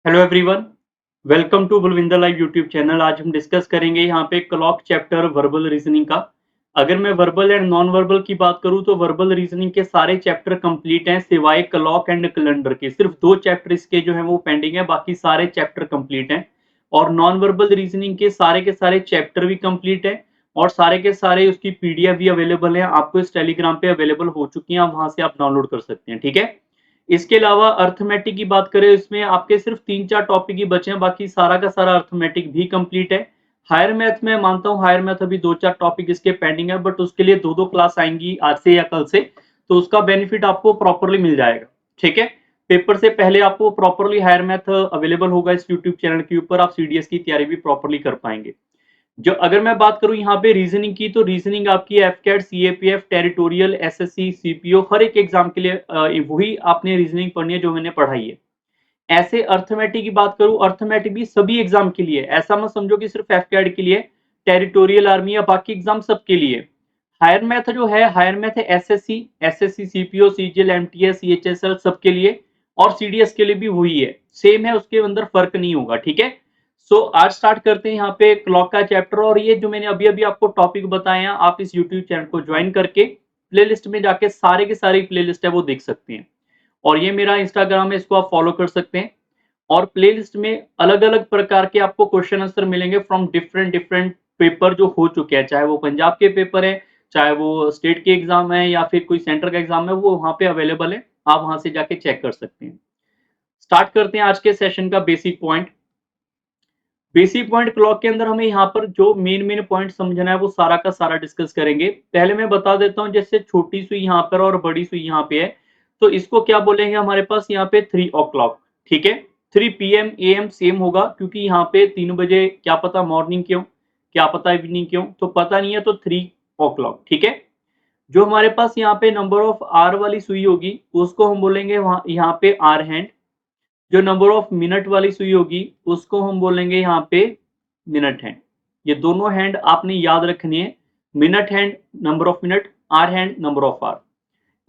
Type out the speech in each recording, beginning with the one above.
Hello everyone, welcome to Bulvinder live YouTube channel. आज हम discuss करेंगे यहाँ पे क्लॉक चैप्टर वर्बल रीजनिंग का। अगर मैं वर्बल एंड नॉन वर्बल की बात करूँ तो वर्बल रीजनिंग के सारे चैप्टर कंप्लीट हैं सिवाय क्लॉक एंड कैलेंडर के। सिर्फ दो चैप्टर इसके जो है वो पेंडिंग है, बाकी सारे चैप्टर कंप्लीट हैं। और नॉन वर्बल रीजनिंग के सारे चैप्टर भी कंप्लीट है और सारे के सारे उसकी पीडीएफ भी अवेलेबल है। आपको इस टेलीग्राम पे अवेलेबल हो चुकी हैं, आप वहां से आप डाउनलोड कर सकते हैं। ठीक है। इसके अलावा अर्थमेटिक की बात करें, इसमें आपके सिर्फ 3-4 टॉपिक ही बचे हैं, बाकी सारा का सारा अर्थमेटिक भी कंप्लीट है। हायर मैथ में मानता हूँ, हायर मैथ अभी 2-4 टॉपिक इसके पेंडिंग है, बट उसके लिए 2-2 क्लास आएंगी आज से या कल से, तो उसका बेनिफिट आपको प्रॉपरली मिल जाएगा। ठीक है। पेपर से पहले आपको प्रॉपरली हायर मैथ अवेलेबल होगा इस यूट्यूब चैनल के ऊपर, आप सीडीएस की तैयारी भी प्रॉपरली कर पाएंगे। जो अगर मैं बात करूं यहाँ पे रीजनिंग की, तो रीजनिंग आपकी एफकेट, सीएपीएफ, टेरिटोरियल, एसएससी, सीपीओ, हर एक एग्जाम के लिए वही आपने रीजनिंग पढ़नी है जो मैंने पढ़ाई है। ऐसे अर्थमेटिक की बात करूं, अर्थमेटिक भी सभी एग्जाम के लिए, ऐसा मत समझो कि सिर्फ एफकेट के लिए, टेरिटोरियल, आर्मी या बाकी एग्जाम सबके लिए। हायर मैथ जो है, हायर मैथ है SSC, SSC, CPO, CGL, MTS, CHSL सबके लिए, और सीडीएस के लिए भी वही है, सेम है, उसके अंदर फर्क नहीं होगा। ठीक है। सो आज स्टार्ट करते हैं यहाँ पे क्लॉक का चैप्टर। और ये जो मैंने अभी अभी आपको टॉपिक बताए हैं, आप इस यूट्यूब चैनल को ज्वाइन करके प्लेलिस्ट में जाके सारे के सारे प्लेलिस्ट है वो देख सकते हैं। और ये मेरा इंस्टाग्राम है, इसको आप फॉलो कर सकते हैं। और प्लेलिस्ट में अलग अलग प्रकार के आपको क्वेश्चन आंसर मिलेंगे फ्रॉम डिफरेंट डिफरेंट पेपर जो हो चुके हैं, चाहे वो पंजाब के पेपर है, चाहे वो स्टेट के एग्जाम है, या फिर कोई सेंटर का एग्जाम है, वो वहां पे अवेलेबल है, आप वहां से जाके चेक कर सकते हैं। स्टार्ट करते हैं आज के सेशन का basic point. Basic point clock के अंदर हमें यहाँ पर जो मेन मेन पॉइंट समझना है वो सारा का सारा डिस्कस करेंगे। पहले मैं बता देता हूँ, जैसे छोटी सुई यहाँ पर और बड़ी सुई यहाँ पे है, तो इसको क्या बोलेंगे हमारे पास यहाँ पे 3 o'clock। ठीक है। 3 PM AM सेम होगा, क्योंकि यहाँ पे 3 बजे, क्या पता मॉर्निंग क्यों, क्या पता इवनिंग क्यों, तो पता नहीं है, तो 3 o'clock। ठीक है। जो हमारे पास यहाँ पे नंबर ऑफ आर वाली सुई होगी उसको हम बोलेंगे वहां यहाँ पे आर हैंड। जो नंबर ऑफ मिनट वाली सुई होगी उसको हम बोलेंगे यहाँ पे मिनट हैंड। ये दोनों हैंड आपने याद रखनी है। Minute hand number of minute, hour hand number of hour.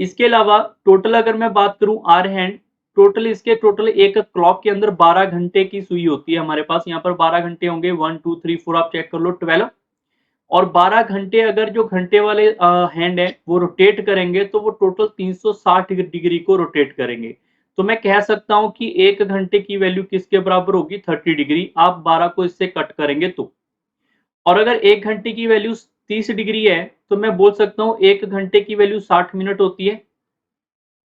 इसके अलावा टोटल अगर मैं बात करूं आर हैंड, टोटल इसके टोटल एक क्लॉक के अंदर 12 घंटे की सुई होती है हमारे पास। यहाँ पर 12 घंटे होंगे, 1 2 3 4, आप चेक कर लो, 12। और 12 घंटे अगर जो घंटे वाले हैंड है वो रोटेट करेंगे तो वो टोटल 360 डिग्री को रोटेट करेंगे। तो मैं कह सकता हूं कि 1 घंटे की वैल्यू किसके बराबर होगी, 30 डिग्री। आप 12 को इससे कट करेंगे तो। और अगर 1 घंटे की वैल्यू 30 डिग्री है, तो मैं बोल सकता हूं 1 घंटे की वैल्यू 60 मिनट होती है।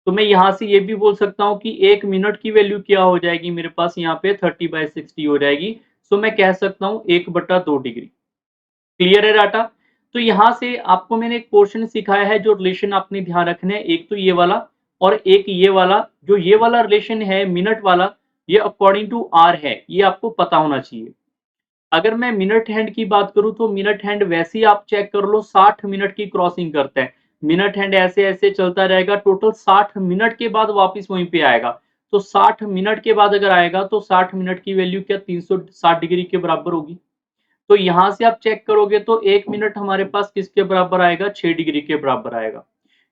तो मैं यहां से ये भी बोल सकता हूं कि 1 मिनट की वैल्यू क्या हो जाएगी मेरे पास, यहाँ पे 30/60 हो जाएगी। सो मैं कह सकता हूं 1/2 डिग्री। क्लियर है डाटा। तो यहां से आपको मैंने एक पोर्शन सिखाया है, जो रिलेशन आपने ध्यान रखना है, एक तो ये वाला और एक ये वाला। जो ये वाला रिलेशन है मिनट वाला, ये अकॉर्डिंग टू आर है, ये आपको पता होना चाहिए। अगर मैं मिनट हैंड की बात करूं तो मिनट हैंड वैसे ही आप चेक कर लो, 60 मिनट की क्रॉसिंग करता है। मिनट हैंड ऐसे ऐसे चलता रहेगा, टोटल 60 मिनट के बाद वापस वहीं पे आएगा। तो 60 मिनट के बाद अगर आएगा तो 60 मिनट की वैल्यू क्या 360 डिग्री के बराबर होगी। तो यहां से आप चेक करोगे तो 1 मिनट हमारे पास किसके बराबर आएगा, 6 डिग्री के बराबर आएगा।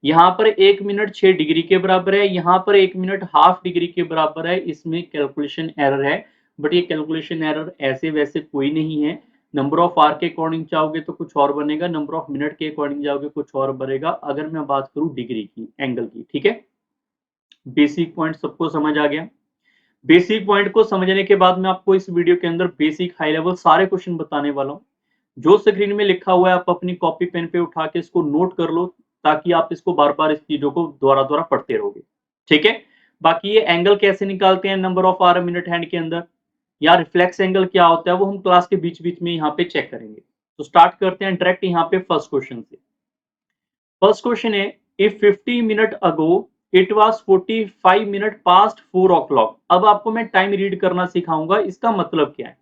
यहाँ पर 1 मिनट 6 डिग्री के बराबर है, यहाँ पर 1 मिनट हाफ डिग्री के बराबर है। इसमें कैलकुलेशन एरर है, बट ये कैलकुलेशन एरर ऐसे वैसे कोई नहीं है। नंबर ऑफ आर के अकॉर्डिंग चाहोगे तो कुछ और बनेगा, नंबर ऑफ मिनट के अकॉर्डिंग जाओगे कुछ और बनेगा, अगर मैं बात करूं डिग्री की, एंगल की। ठीक है। बेसिक पॉइंट सबको समझ आ गया। बेसिक पॉइंट को समझने के बाद मैं आपको इस वीडियो के अंदर बेसिक हाई लेवल सारे क्वेश्चन बताने वाला हूँ। जो स्क्रीन में लिखा हुआ है आप अपनी कॉपी पेन पे उठा के इसको नोट कर लो, ताकि आप इसको बार बार इस चीजों को दोबारा दोबारा पढ़ते रहोगे। ठीक है। बाकी ये एंगल कैसे निकालते हैं number of hour minute hand के अंदर, या रिफ्लेक्स एंगल क्या होता है, वो हम क्लास के बीच बीच में यहाँ पे चेक करेंगे। तो स्टार्ट करते हैं डायरेक्ट यहाँ पे फर्स्ट क्वेश्चन से। फर्स्ट क्वेश्चन है, if 50 minute ago it was 45 minute past 4 o'clock। अब आपको मैं टाइम रीड करना सिखाऊंगा, इसका मतलब क्या है।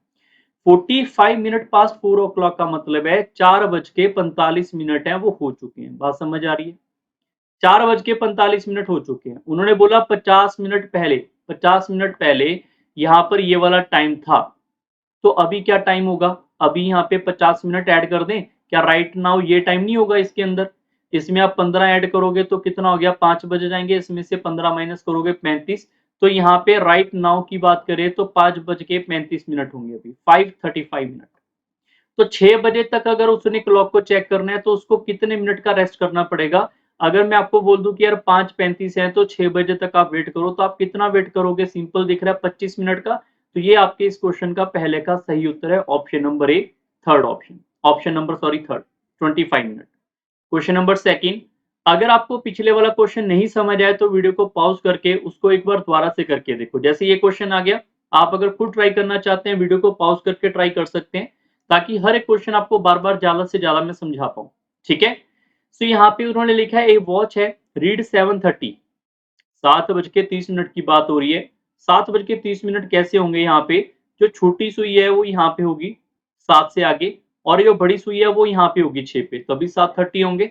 45 मिनट पास्ट 4 o'clock का मतलब है 4:45 है, वो हो चुके हैं। बात समझ आ रही है। 4:45 हो चुके हैं। उन्होंने बोला 50 मिनट पहले, 50 मिनट पहले यहां पर ये वाला टाइम था। तो अभी क्या टाइम होगा, अभी यहाँ पे 50 मिनट ऐड कर दें क्या, राइट नाउ ये टाइम नहीं होगा इसके अंदर। इसमें आप 15 ऐड करोगे तो कितना हो गया, 5 बज जाएंगे, इसमें से 15 माइनस करोगे 35, तो यहाँ पे राइट नाउ की बात करें तो 5:35 होंगे, अभी 5:35 मिनट। तो 6 बजे तक अगर उसने क्लॉक को चेक करना है तो उसको कितने मिनट का रेस्ट करना पड़ेगा? अगर मैं आपको बोल दूं कि यार 5:35 है तो 6 बजे तक आप वेट करो, तो आप कितना वेट करोगे? सिंपल दिख रहा है 25 मिनट का। तो ये आपके इस क्वेश्चन का पहले का सही उत्तर है, option number A, third option, option number sorry third, 25 minute. Question number second, अगर आपको पिछले वाला क्वेश्चन नहीं समझ आए तो वीडियो को पॉज करके उसको एक बार दोबारा से करके देखो। जैसे ये क्वेश्चन आ गया, आप अगर खुद ट्राई करना चाहते हैं वीडियो को पॉज करके ट्राई कर सकते हैं, ताकि हर एक क्वेश्चन आपको बार बार ज्यादा से ज्यादा मैं समझा पाऊं। ठीक है, तो यहाँ पे उन्होंने लिखा है ए वॉच है रीड 7:30, 7:30 की बात हो रही है। 7:30 कैसे होंगे? यहाँ पे जो छोटी सुई है वो यहाँ पे होगी 7 से आगे, और जो बड़ी सुई है वो यहाँ पे होगी 6 पे, तभी 7:30 होंगे।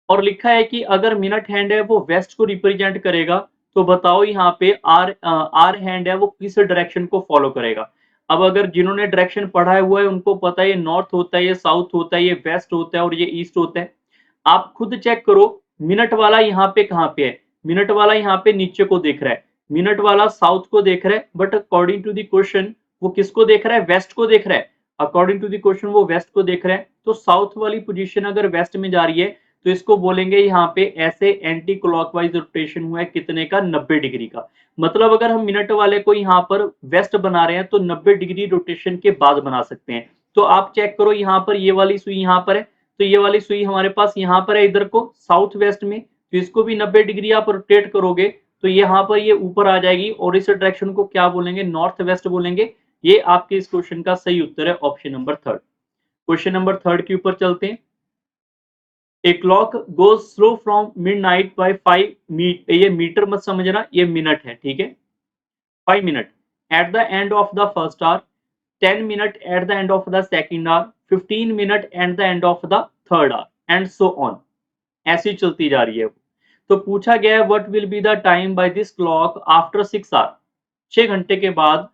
और लिखा है कि अगर मिनट हैंड है वो वेस्ट को रिप्रेजेंट करेगा, तो बताओ यहाँ पे आर हैंड है वो किस डायरेक्शन को फॉलो करेगा? अब अगर जिन्होंने डायरेक्शन पढ़ा हुआ है उनको पता है ये नॉर्थ होता है, ये साउथ होता है, ये वेस्ट होता है और ये ईस्ट होता है। आप खुद चेक करो, मिनट वाला यहाँ पे कहाँ पे है? मिनट वाला यहाँ पे नीचे को देख रहा है, मिनट वाला साउथ को देख रहा है, but according to the question वो किसको देख रहा है? वेस्ट को देख रहा है। अकॉर्डिंग टू द क्वेश्चन वो वेस्ट को देख रहा है, तो साउथ वाली पोजीशन अगर वेस्ट में जा रही है तो इसको बोलेंगे यहाँ पे ऐसे एंटी क्लॉकवाइज रोटेशन हुआ है कितने का? 90 डिग्री का। मतलब अगर हम मिनट वाले को यहाँ पर वेस्ट बना रहे हैं तो 90 डिग्री रोटेशन के बाद बना सकते हैं। तो आप चेक करो, यहाँ पर ये वाली सुई यहाँ पर है, तो ये वाली सुई हमारे पास यहाँ पर है इधर को साउथ वेस्ट में, तो इसको भी 90 डिग्री आप रोटेट करोगे तो यहाँ पर ये ऊपर आ जाएगी, और इस डायरेक्शन को क्या बोलेंगे? नॉर्थ वेस्ट बोलेंगे। ये आपके इस क्वेश्चन का सही उत्तर है, option number third. Question number third के ऊपर चलते हैं। A clock goes slow from midnight by 5 मीट, ये मीटर मत समझना, ये मिनट है, ठीक है, 5 minute at the end of the first hour, 10 minute at the end of the second hour, 15 minute at the end of the third hour and so on, ऐसी चलती जा रही है। तो पूछा गया है what will be the time by this clock after 6 hour, 6 घंटे के बाद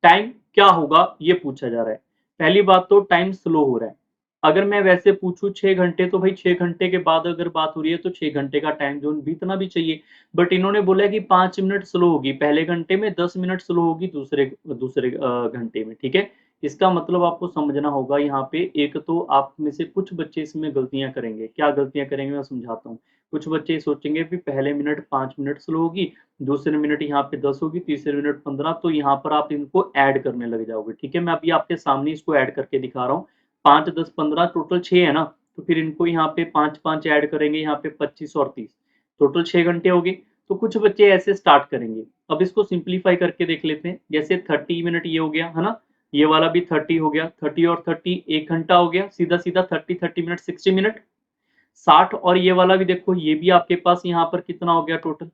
टाइम क्या होगा, ये पूछा जा रहा है। पहली बात तो टाइम स्लो हो रहा है। अगर मैं वैसे पूछूं 6 घंटे, तो भाई 6 घंटे के बाद अगर बात हो रही है तो 6 घंटे का टाइम जोन बीतना भी चाहिए, बट इन्होंने बोला कि 5 मिनट स्लो होगी पहले घंटे में, 10 मिनट स्लो होगी दूसरे दूसरे घंटे में। ठीक है, इसका मतलब आपको समझना होगा यहाँ पे, एक तो आप में से कुछ बच्चे इसमें गलतियां करेंगे। क्या गलतियां करेंगे मैं समझाता हूँ। कुछ बच्चे सोचेंगे कि पहले मिनट 5 मिनट स्लो होगी, दूसरे मिनट यहाँ पे 10 होगी, तीसरे मिनट 15, तो यहाँ पर आप इनको ऐड करने लग जाओगे। ठीक है, मैं अभी आपके सामने इसको ऐड करके दिखा रहा हूँ। 5 10 15 टोटल 6 है ना, तो फिर इनको यहाँ पे 5 5 ऐड करेंगे, यहाँ पे 25 और 30, टोटल 6 घंटे हो गए। तो कुछ बच्चे ऐसे स्टार्ट करेंगे। अब इसको सिंप्लीफाई करके देख लेते हैं। जैसे 30 मिनट ये हो गया है ना, ये वाला भी 30 हो गया, 30 और 30 1 घंटा हो गया, सीधा सीधा 30 30 मिनट 60 मिनट। 60 और ये वाला भी देखो, ये भी आपके पास यहाँ पर कितना हो गया टोटल।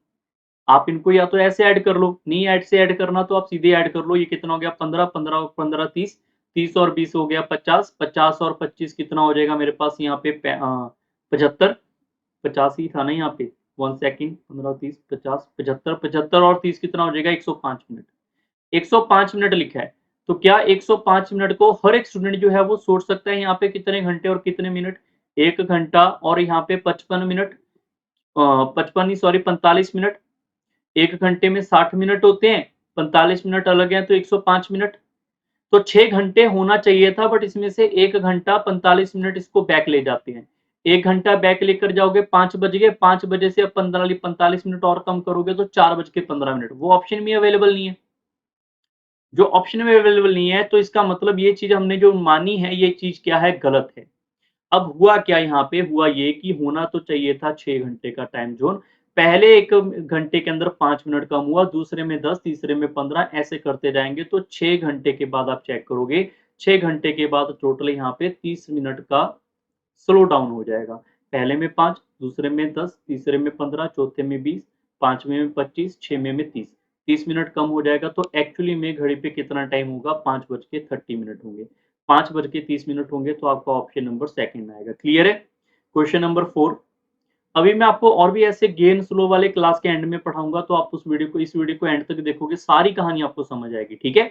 आप इनको या तो ऐसे ऐड कर लो, नहीं ऐड से ऐड करना तो आप सीधे ऐड कर लो। ये कितना हो गया 15 15 और 15 30, 30 और 20 हो गया 50, 50 और 25 कितना हो जाएगा मेरे पास यहाँ पे 75, 50 ही था ना यहाँ पे, 1 सेकंड, 15 30 50 75, 75 और 30 कितना हो जाएगा 105 मिनट। 105 मिनट लिखा है, तो क्या 105 मिनट को हर एक स्टूडेंट जो है वो सोच सकता है यहाँ पे कितने घंटे और कितने मिनट? 1 घंटा और यहाँ पे 55 मिनट, 55 नहीं सॉरी 45 मिनट। 1 घंटे में 60 मिनट होते हैं, 45 मिनट अलग हैं तो 105 मिनट। तो 6 घंटे होना चाहिए था, बट इसमें से 1 घंटा 45 मिनट इसको बैक ले जाते हैं। 1 घंटा बैक लेकर जाओगे 5 बज गए, 5 बजे से अब 45 मिनट और कम करोगे तो 4:15 मिनट, वो ऑप्शन में अवेलेबल नहीं है। जो ऑप्शन में अवेलेबल नहीं है तो इसका मतलब ये चीज हमने जो मानी है ये चीज क्या है? गलत है। अब हुआ क्या यहाँ पे? हुआ ये कि होना तो चाहिए था 6 घंटे का टाइम जोन। पहले 1 घंटे के अंदर 5 मिनट कम हुआ, दूसरे में 10, तीसरे में 15, ऐसे करते जाएंगे तो 6 घंटे के बाद आप चेक करोगे, 6 घंटे के बाद टोटल यहाँ पे 30 मिनट का स्लो डाउन हो जाएगा। पहले में 5, दूसरे में 10, तीसरे में 15, चौथे में 20, पांचवें में 25, छवें में 30, 30 मिनट कम हो जाएगा। तो एक्चुअली में घड़ी पे कितना टाइम होगा? 5:30 होंगे, 5:30 होंगे, तो आपका ऑप्शन नंबर सेकंड आएगा। क्लियर है? Question number 4। अभी मैं आपको और भी ऐसे गेन स्लो वाले क्लास के एंड में पढ़ाऊंगा, तो आप उस वीडियो को, इस वीडियो को एंड तक देखोगे, सारी कहानी आपको समझ आएगी। ठीक है,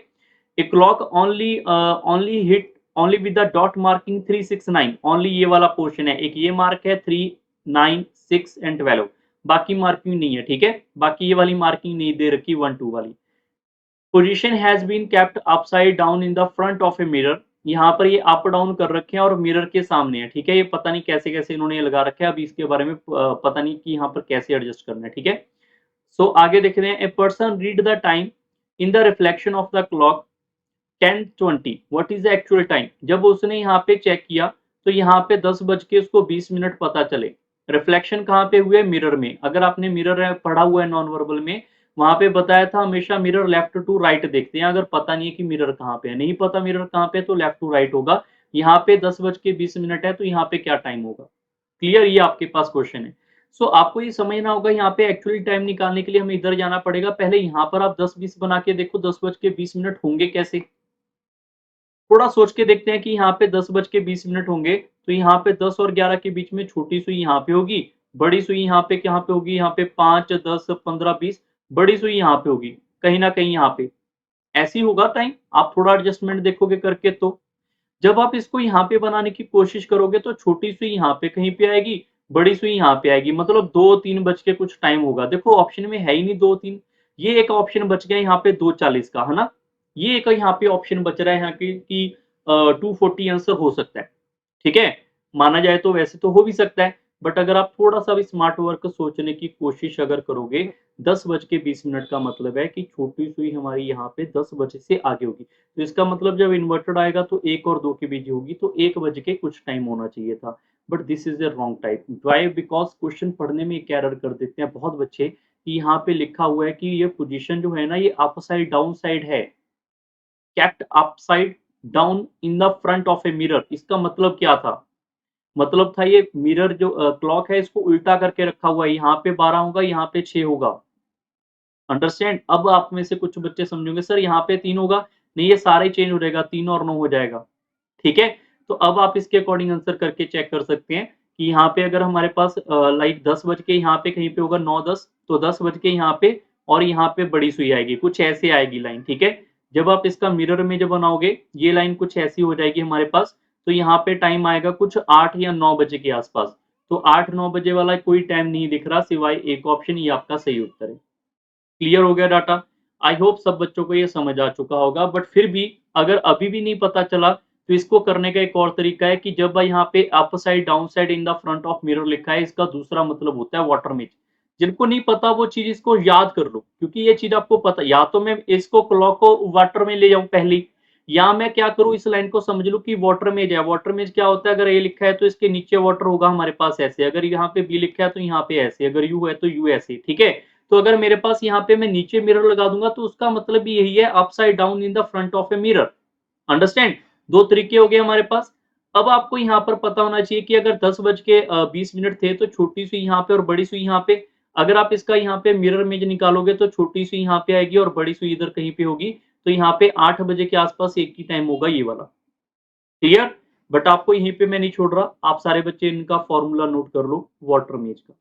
a clock only hit only with the dot marking 3 6 9, only ये वाला पोर्शन है, एक ये मार्क है 3 9 6 एंड 12, बाकी मार्किंग नहीं है, ठीक है, बाकी ये वाली मार्किंग नहीं दे रखी 1 2 वाली। Position has been kept upside down in the front of a mirror, यहाँ पर ये अप डाउन कर रखे हैं और मिरर के सामने है, ठीक है, ये पता नहीं कैसे कैसे इन्होंने ये लगा रखा है, अभी इसके बारे में पता नहीं कि यहाँ पर कैसे एडजस्ट करना है, ठीक है। सो आगे देखते हैं, a person read the time in the reflection of the clock 10:20 what is the actual time. जब उसने यहाँ पे चेक किया तो यहाँ पे 10 बज के उसको 20 मिनट पता चले। रिफ्लेक्शन कहाँ पे हुए, मिरर में। अगर आपने मिरर पढ़ा हुआ है नॉन वर्बल में, वहां पे बताया था हमेशा मिरर लेफ्ट टू राइट देखते हैं। अगर पता नहीं है कि मिरर कहाँ पे है, नहीं पता मिरर कहाँ पे, तो लेफ्ट टू राइट होगा। यहाँ पे 10:20 है, तो यहाँ पे क्या टाइम होगा। क्लियर, ये आपके पास क्वेश्चन है। सो आपको ये समझना होगा, यहाँ पे एक्चुअली टाइम निकालने के लिए हमें इधर जाना पड़ेगा। पहले यहाँ पर आप 10:20 बना के देखो, 10:20 होंगे कैसे। थोड़ा सोच के देखते हैं कि यहाँ पे 10:20 होंगे, तो यहाँ पे 10 और 11 के बीच में छोटी सुई यहाँ पे होगी, बड़ी सुई यहाँ पे कहाँ पे होगी, यहाँ पे 5 10 15 20, बड़ी सुई यहाँ पे होगी, कहीं ना कहीं यहाँ पे ऐसी होगा टाइम। आप थोड़ा एडजस्टमेंट देखोगे करके, तो जब आप इसको यहाँ पे बनाने की कोशिश करोगे तो छोटी सुई यहाँ पे कहीं पे आएगी, बड़ी सुई यहाँ पे आएगी, मतलब 2-3 बज के कुछ टाइम होगा। देखो ऑप्शन में है ही नहीं 2-3, ये एक ऑप्शन बच गया यहाँ पे 2:40 का, है ना। ये एक यहाँ पे ऑप्शन बच रहा है यहाँ की कि 240 आंसर हो सकता है, ठीक है। माना जाए तो वैसे तो हो भी सकता है, बट अगर आप थोड़ा सा भी स्मार्ट वर्क सोचने की कोशिश अगर करोगे, 10:20 का मतलब है कि छोटी सुई हमारी यहाँ पे 10 बजे से आगे होगी। तो इसका मतलब जब इन्वर्टेड आएगा तो 1 और 2 के बीच होगी, तो 1 बज के कुछ टाइम होना चाहिए था। But this is a wrong type. Why? Because question पढ़ने में एक एरर कर देते हैं बहुत बच्चे, कि यहाँ पे लिखा हुआ है कि ये पोजीशन जो है ना, ये अपसाइड डाउन साइड है। Kept upside down in the front of a mirror, इसका मतलब क्या था? मतलब था ये मिरर जो क्लॉक है, इसको उल्टा करके रखा हुआ है, यहाँ पे 12 होगा, यहाँ पे 6 होगा। अंडरस्टैंड? अब आप में से कुछ बच्चे समझोगे सर यहाँ पे 3 होगा, नहीं ये सारा ही चेंज हो जाएगा, 3 और 9 हो जाएगा, ठीक है। तो अब आप इसके अकॉर्डिंग आंसर करके चेक कर सकते हैं कि यहाँ पे अगर हमारे पास लाइक 10 बज के यहाँ पे कहीं पे होगा 9-10, तो 10 बज के यहाँ पे और यहाँ पे बड़ी सुई आएगी, कुछ ऐसे आएगी लाइन, ठीक है। जब आप इसका मिरर में जब बनाओगे, ये लाइन कुछ ऐसी हो जाएगी हमारे पास, तो यहाँ पे टाइम आएगा कुछ 8 या 9 बजे के आसपास। तो 8-9 बजे वाला कोई टाइम नहीं दिख रहा सिवाय एक ऑप्शन, ये आपका सही उत्तर है। क्लियर हो गया डाटा? आई होप सब बच्चों को ये समझ आ चुका होगा, बट फिर भी अगर अभी भी नहीं पता चला, तो इसको करने का एक और तरीका है कि जब यहाँ पे up side down side in the front of mirror लिखा है, इसका दूसरा मतलब होता है वाटर मेज। जिनको नहीं पता वो चीज इसको याद कर लो, क्योंकि ये चीज आपको पता, या तो मैं इसको क्लॉक को वाटर में ले जाऊं पहली, या मैं क्या करूं, इस लाइन को समझ लूं कि वाटर मेज है। वाटर मेज क्या होता है, अगर ए लिखा है तो इसके नीचे वाटर होगा हमारे पास ऐसे, अगर यहाँ पे बी लिखा है तो यहाँ पे ऐसे, अगर यू है तो यू ऐसे, ठीक है। तो अगर मेरे पास यहाँ पे मैं नीचे मिरर लगा दूंगा, तो उसका मतलब भी यही है, upside down in the front of a mirror. Understand? दो तरीके हो गए हमारे पास। अब आपको यहाँ पर पता होना चाहिए कि अगर 10:20 थे, तो छोटी सुई यहाँ पे और बड़ी सुई यहाँ पे। अगर आप इसका यहाँ पे मिरर इमेज निकालोगे, तो छोटी सुई यहाँ पे आएगी और बड़ी सुई इधर कहीं पे होगी। तो यहाँ पे 8 बजे के आसपास एक ही टाइम होगा ये वाला। क्लियर? बट आपको यहीं पे मैं नहीं छोड़ रहा, आप सारे बच्चे इनका फॉर्मूला नोट कर लो वाटर मेज का।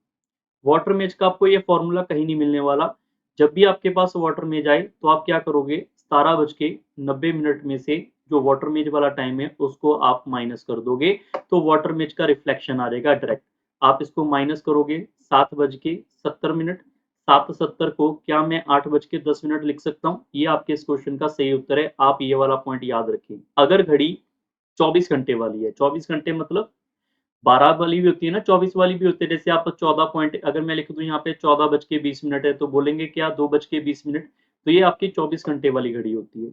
वाटर मेज का आपको ये फॉर्मूला कहीं नहीं मिलने वाला। जब भी आपके पास वाटर मेज आए, तो आप क्या करोगे, 17:90 में से जो वाटर मेज वाला टाइम है उसको आप माइनस कर दोगे, तो वाटर मेज का रिफ्लेक्शन आ जाएगा डायरेक्ट। आप इसको माइनस करोगे 7:70। 7:70 को क्या मैं 8:10 लिख सकता हूँ? ये आपके इस क्वेश्चन का सही उत्तर है। आप ये वाला पॉइंट याद रखिए। अगर घड़ी 24 घंटे वाली है, 24 घंटे मतलब 12 वाली भी होती है ना, 24 वाली भी होती है। जैसे आप 14 पॉइंट अगर मैं लिख दूं यहाँ पे 14:20 है, तो बोलेंगे क्या 2:20, तो ये आपकी 24 घंटे वाली घड़ी होती है,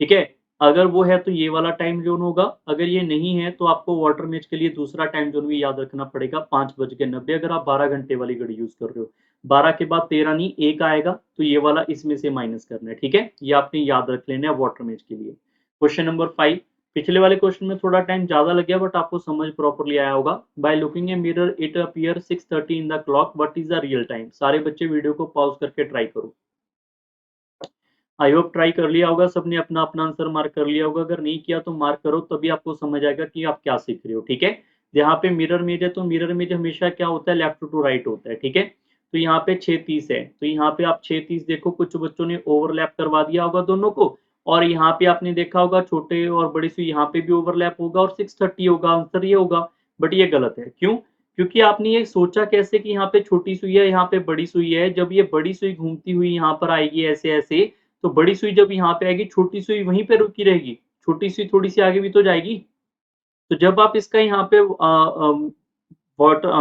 ठीक है। अगर वो है तो ये वाला टाइम जोन होगा, अगर ये नहीं है तो आपको वाटर मेज के लिए दूसरा टाइम जोन भी याद रखना पड़ेगा, 5:90, अगर आप 12 घंटे वाली घड़ी यूज कर रहे हो। 12 के बाद 13 नहीं 1 आएगा, तो ये वाला इसमें से माइनस करना है, ठीक है। ये आपने याद रख लेना है वाटर मेज के लिए। क्वेश्चन नंबर 5, पिछले वाले क्वेश्चन में थोड़ा टाइम ज्यादा लग गया, बट आपको समझ प्रॉपरली आया होगा। By looking a mirror it appear 6:30 in the clock, what is the real time. सारे बच्चे वीडियो को पॉज करके ट्राई करो। आई होप ट्राई कर लिया होगा सबने, अपना अपना आंसर मार्क कर लिया होगा। अगर नहीं किया तो मार्क करो, तभी आपको समझ आएगा कि आप क्या सीख रहे हो, ठीक है। यहाँ पे मिरर इमेज है, तो मिरर इमेज हमेशा क्या होता है, लेफ्ट टू राइट होता है, ठीक है। तो यहाँ पे 6:30 है, तो यहाँ पे आप 6:30 देखो, कुछ बच्चों ने ओवरलैप करवा दिया होगा दोनों को, और यहाँ पे आपने देखा होगा छोटे और बड़ी सुई यहाँ पे भी ओवरलैप होगा और 6:30 होगा, आंसर ये होगा। बट ये गलत है, क्यों? क्योंकि आपने ये सोचा कैसे कि यहाँ पे छोटी सुई है, यहाँ पे बड़ी सुई है। जब ये बड़ी सुई घूमती हुई यहाँ पर आएगी ऐसे-ऐसे, तो बड़ी सुई जब यहाँ पे आएगी, छोटी सुई वहीं पे रुकी रहेगी। छोटी सुई थोड़ी-सी आगे भी तो जाएगी। तो जब आप इसका यहाँ पे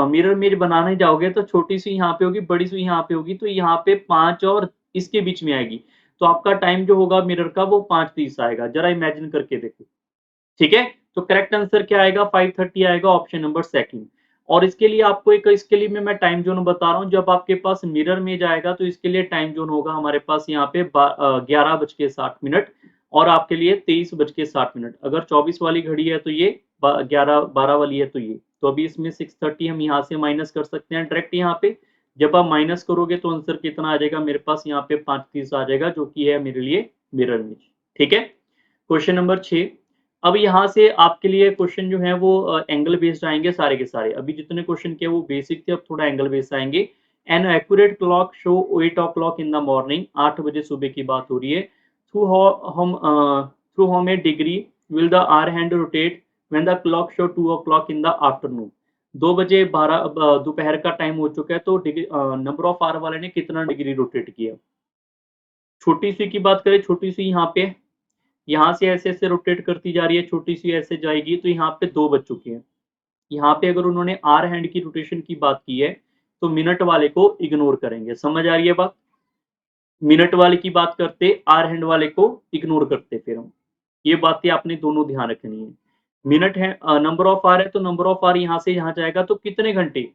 मिरर इमेज बनाने जाओगे तो छोटी सुई यहाँ पे होगी, बड़ी सुई यहाँ पे होगी, तो यहाँ पे 5 और इसके बीच में आएगी। तो आपका टाइम जो होगा मिरर का वो 5:30 आएगा। ज़रा इमेजिन करके देखो। ठीक है? तो करेक्ट आंसर क्या आएगा? 5:30 आएगा, ऑप्शन नंबर सेकंड। और इसके लिए आपको एक इसके लिए मैं टाइम ज़ोन बता रहा हूँ, जब आपके पास मिरर इमेज आएगा तो इसके लिए टाइम ज़ोन होगा हमारे पास यहाँ पे 11:60 और आपके लिए 23:60। अगर 24 वाली घड़ी है तो ये 12 वाली है तो ये। तो अभी इसमें 6:30 हम यहाँ से माइनस कर सकते हैं डायरेक्ट यहाँ पे। जब आप माइनस करोगे तो आंसर कितना आ जाएगा मेरे पास यहाँ पे 5:30 आ जाएगा, जो कि है मेरे लिए मिरर इमेज। ठीक है? Question number 6। अब यहाँ से आपके लिए क्वेश्चन जो है वो एंगल बेस्ड आएँगे सारे के सारे। अभी जितने क्वेश्चन किए वो बेसिक थे, अब थोड़ा एंगल बेस्ड आएँगे। An accurate clock show 8 o'clock in the morning, 8 बजे सुबह की बात हो रही है। Through how many degree will the hour hand rotate when the clock show 2 o'clock in the afternoon. 2 बजे 12 दोपहर का टाइम हो चुका है, तो नंबर ऑफ आवर वाले ने कितना डिग्री रोटेट किया? छोटी सुई की बात करें, छोटी सुई यहाँ पे है। यहाँ से ऐसे-ऐसे रोटेट करती जा रही है, छोटी सी ऐसे जाएगी, तो यहाँ पे 2 बज चुके हैं। यहाँ पे अगर उन्होंने आवर हैंड की रोटेशन की बात की है, तो मिनट वाले को इग्नोर करेंगे। समझ आ रही है बात? मिनट वाले की बात करते, आवर हैंड वाले को इग्नोर करते फिर हम। ये बातें आपने दोनों ध्यान रखनी है। मिनट है नंबर ऑफ आवर है, तो नंबर ऑफ आवर यहाँ से यहाँ जाएगा तो कितने घंटे?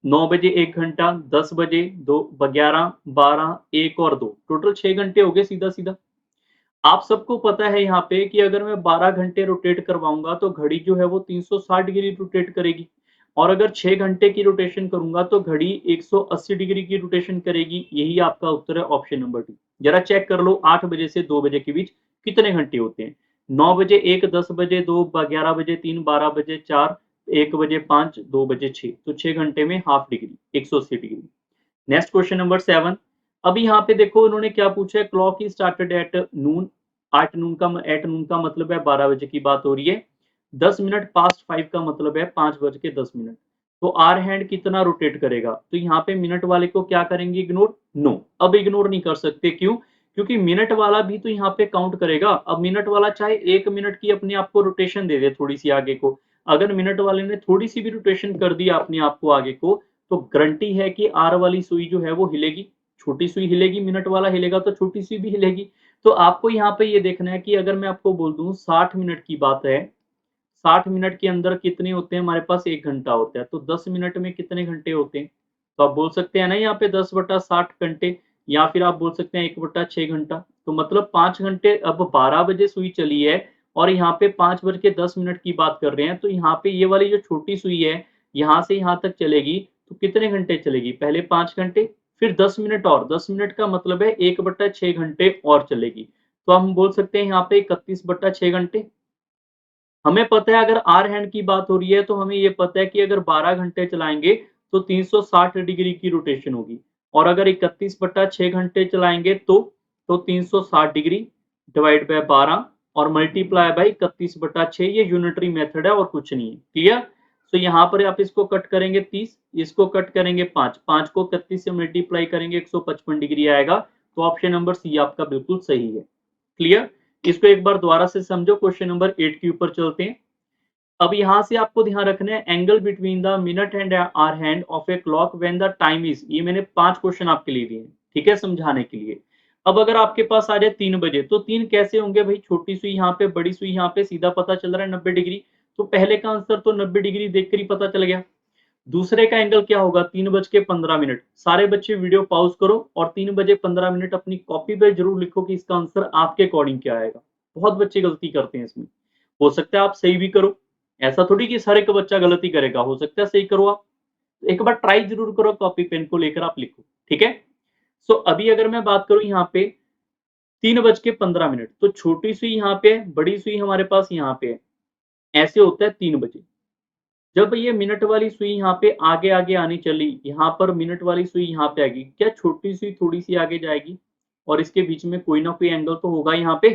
9 बजे 1 घंटा, 10 बजे 2 11, 12, 1 और 2, टोटल 6 घंटे हो गए सीधा-सीधा। आप सबको पता है यहाँ पे कि अगर मैं 12 घंटे रोटेट करवाऊँगा तो घड़ी जो है वो 360 डिग्री रोटेट करेगी और अगर 6 घंटे की रोटेशन करूँगा तो घड़ी 180 डिग्री की रोटेशन करेगी। यही आपका उत्तर है, ऑप्शन नंबर डी। ज़रा चेक कर लो 8 बजे से 2 बजे के बीच कितने घंटे होते हैं? 9 बजे 1, 10 बजे 2, 11 बजे 3, 12 बजे 4, 1 बजे 5, 2 बजे 6, तो 6 घंटे में half degree, 180 degree. Next question number 7। अभी यहाँ पे देखो उन्होंने क्या पूछा है, clock is started at noon. At noon का मतलब है 12 बजे की बात हो रही है। 10 मिनट पास्ट 5 का मतलब है 5:10। तो आर हैंड कितना रोटेट करेगा? तो यहाँ पे मिनट वाले को क्या करेंगे, इग्नोर? नो, अब इग्नोर नहीं कर सकते। क्यों? क्योंकि मिनट वाला भी तो यहाँ पे काउंट करेगा। अब मिनट वाला चाहे 1 मिनट की अपने आप को रोटेशन दे दे थोड़ी सी आगे को, अगर मिनट वाले ने थोड़ी सी भी रोटेशन कर दी अपने आप को आगे को, तो गारंटी है कि आर वाली सुई जो है वो हिलेगी। छोटी सुई हिलेगी, मिनट वाला हिलेगा तो छोटी सुई भी हिलेगी। तो आपको यहाँ पे ये देखना है कि अगर मैं आपको बोल दूं 60 मिनट की बात है, 60 मिनट के अंदर कितने होते हैं हमारे पास? 1 घंटा होता है, तो 10 मिनट में कितने घंटे होते हैं? तो आप बोल सकते हैं ना यहाँ पे 10/60 घंटे, या फिर आप बोल सकते हैं 1/6 घंटा। तो मतलब 5 घंटे। अब 12 बजे सुई चली है और यहाँ पे 5:10 की बात कर रहे हैं, तो यहाँ पे ये वाली जो छोटी सुई है, यहाँ से यहाँ तक चलेगी, तो कितने घंटे चलेगी? पहले 5 घंटे, फिर 10 मिनट और, 10 मिनट का मतलब है 1/6 घंटे और चलेगी। तो हम बोल सकते हैं यहाँ पे 31/6 घंटे। हमें पता है अगर आर हैंड की बात हो रही है तो हमें ये पता है कि अगर 12 घंटे चलाएँगे तो 360 डिग्री की रोटेशन होगी और अगर 31/6 घंटे चलाएँगे तो 360 डिग्री डिवाइड बाय 12 और मल्टीप्लाई बाय 31/6, ये यूनिटरी मेथड है और कुछ नहीं है। क्लियर? तो यहाँ पर आप इसको कट करेंगे 30, इसको कट करेंगे 5, 5 को 31 से मल्टीप्लाई करेंगे 155 डिग्री आएगा। तो ऑप्शन नंबर सी आपका बिल्कुल सही है। क्लियर? इसको एक बार दोबारा से समझो। क्वेश्चन नंबर 8 के ऊपर चलते हैं। अब यहाँ से आपको ध्यान रखना है, angle between the minute and hour hand of a clock when the time is, ये मैंने 5 क्वेश्चन आपके लिए दिए हैं, ठीक है, समझाने के लिए। अब अगर आपके पास आ जाए 3 बजे, तो 3 कैसे होंगे भाई? छोटी सुई यहाँ पे, बड़ी सुई यहाँ पे, सीधा पता चल रहा है 90 डिग्री। तो पहले का आंसर तो 90 डिग्री देखकर ही पता चल गया। दूसरे का एंगल क्या होगा? 3:15। सारे बच्चे वीडियो पॉज़ करो और 3:15 अपनी कॉपी पे ज़रूर लिखो कि इसका आंसर आपके अकॉर्डिंग क्या आएगा। बहुत बच्चे गलती करते हैं इसमें। हो सकता है आप सही भी करो, ऐसा थोड़ी कि हर एक बच्चा गलती करेगा, हो सकता है सही करो आप। एक बार ट्राई ज़रूर करो, कॉपी पेन को लेकर आप लिखो, ठीक है? सो अभी अगर मैं बात करूँ यहाँ पे 3:15, तो छोटी सुई यहाँ पे है, बड़ी सुई हमारे पास यहाँ पे है। ऐसे होता है 3 बजे। जब ये मिनट वाली सुई यहाँ पे आगे-आगे आनी चली, यहाँ पर मिनट वाली सुई यहाँ पे आएगी, क्या छोटी सुई थोड़ी-सी आगे जाएगी? और इसके बीच में कोई ना कोई एंगल तो होगा यहाँ पे।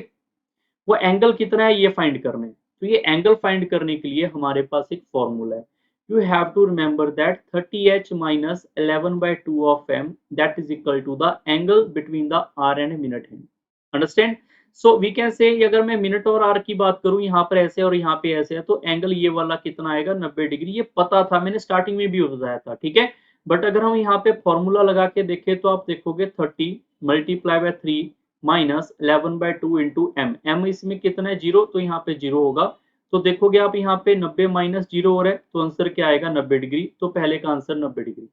वो एंगल कितना है ये फाइंड करना है। तो ये एंगल फाइंड करने के लिए हमारे पास एक फॉर्मूला है। you have to remember that 30h minus 11 by 2 of m, that is equal to the angle between the r and minute hand. Understand? So we can say अगर मैं मिनट और are की बात करूं, यहाँ पर ऐसे और यहाँ पे ऐसे है, तो एंगल ये वाला कितना आएगा 90 डिग्री। ये पता था, मैंने स्टार्टिंग में भी बताया था, ठीक है। बट अगर हम यहाँ पे फॉर्मूला लगा के देखें तो आप देखोगे 30 multiply by 3 minus 11 by 2 into M. M इसमें कितना है 0, तो यहाँ पे 0 होगा। तो देखोगे आप यहाँ पे 90 माइनस 0 हो रहा है, तो आंसर क्या आएगा 90 डिग्री। तो पहले का आंसर 90 डिग्री।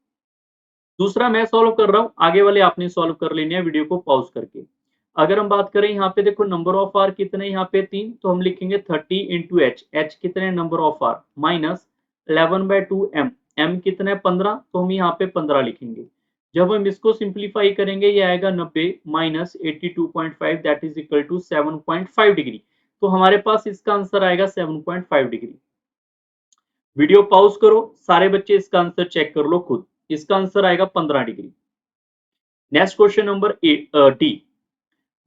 दूसरा मैं सॉल्व कर रहा हूं, आगे वाले आपने सॉल्व कर लेने हैं वीडियो को पॉज करके। अगर हम बात करें यहाँ पे देखो नंबर ऑफ आर कितने, यहाँ पे 3, तो हम लिखेंगे 30 इंटू एच। एच कितने number of hour minus 11 by 2 M. M कितना है 15, तो हम यहाँ पे 15 लिखेंगे। जब हम इसको सिंप्लीफाई करेंगे ये आएगा 90 minus 82.5 that is equal to 7.5 degree. तो हमारे पास इसका आंसर आएगा 7.5 डिग्री। वीडियो पॉज करो, सारे बच्चे इसका आंसर चेक कर लो खुद। इसका आंसर आएगा 15 degree. Next question number D.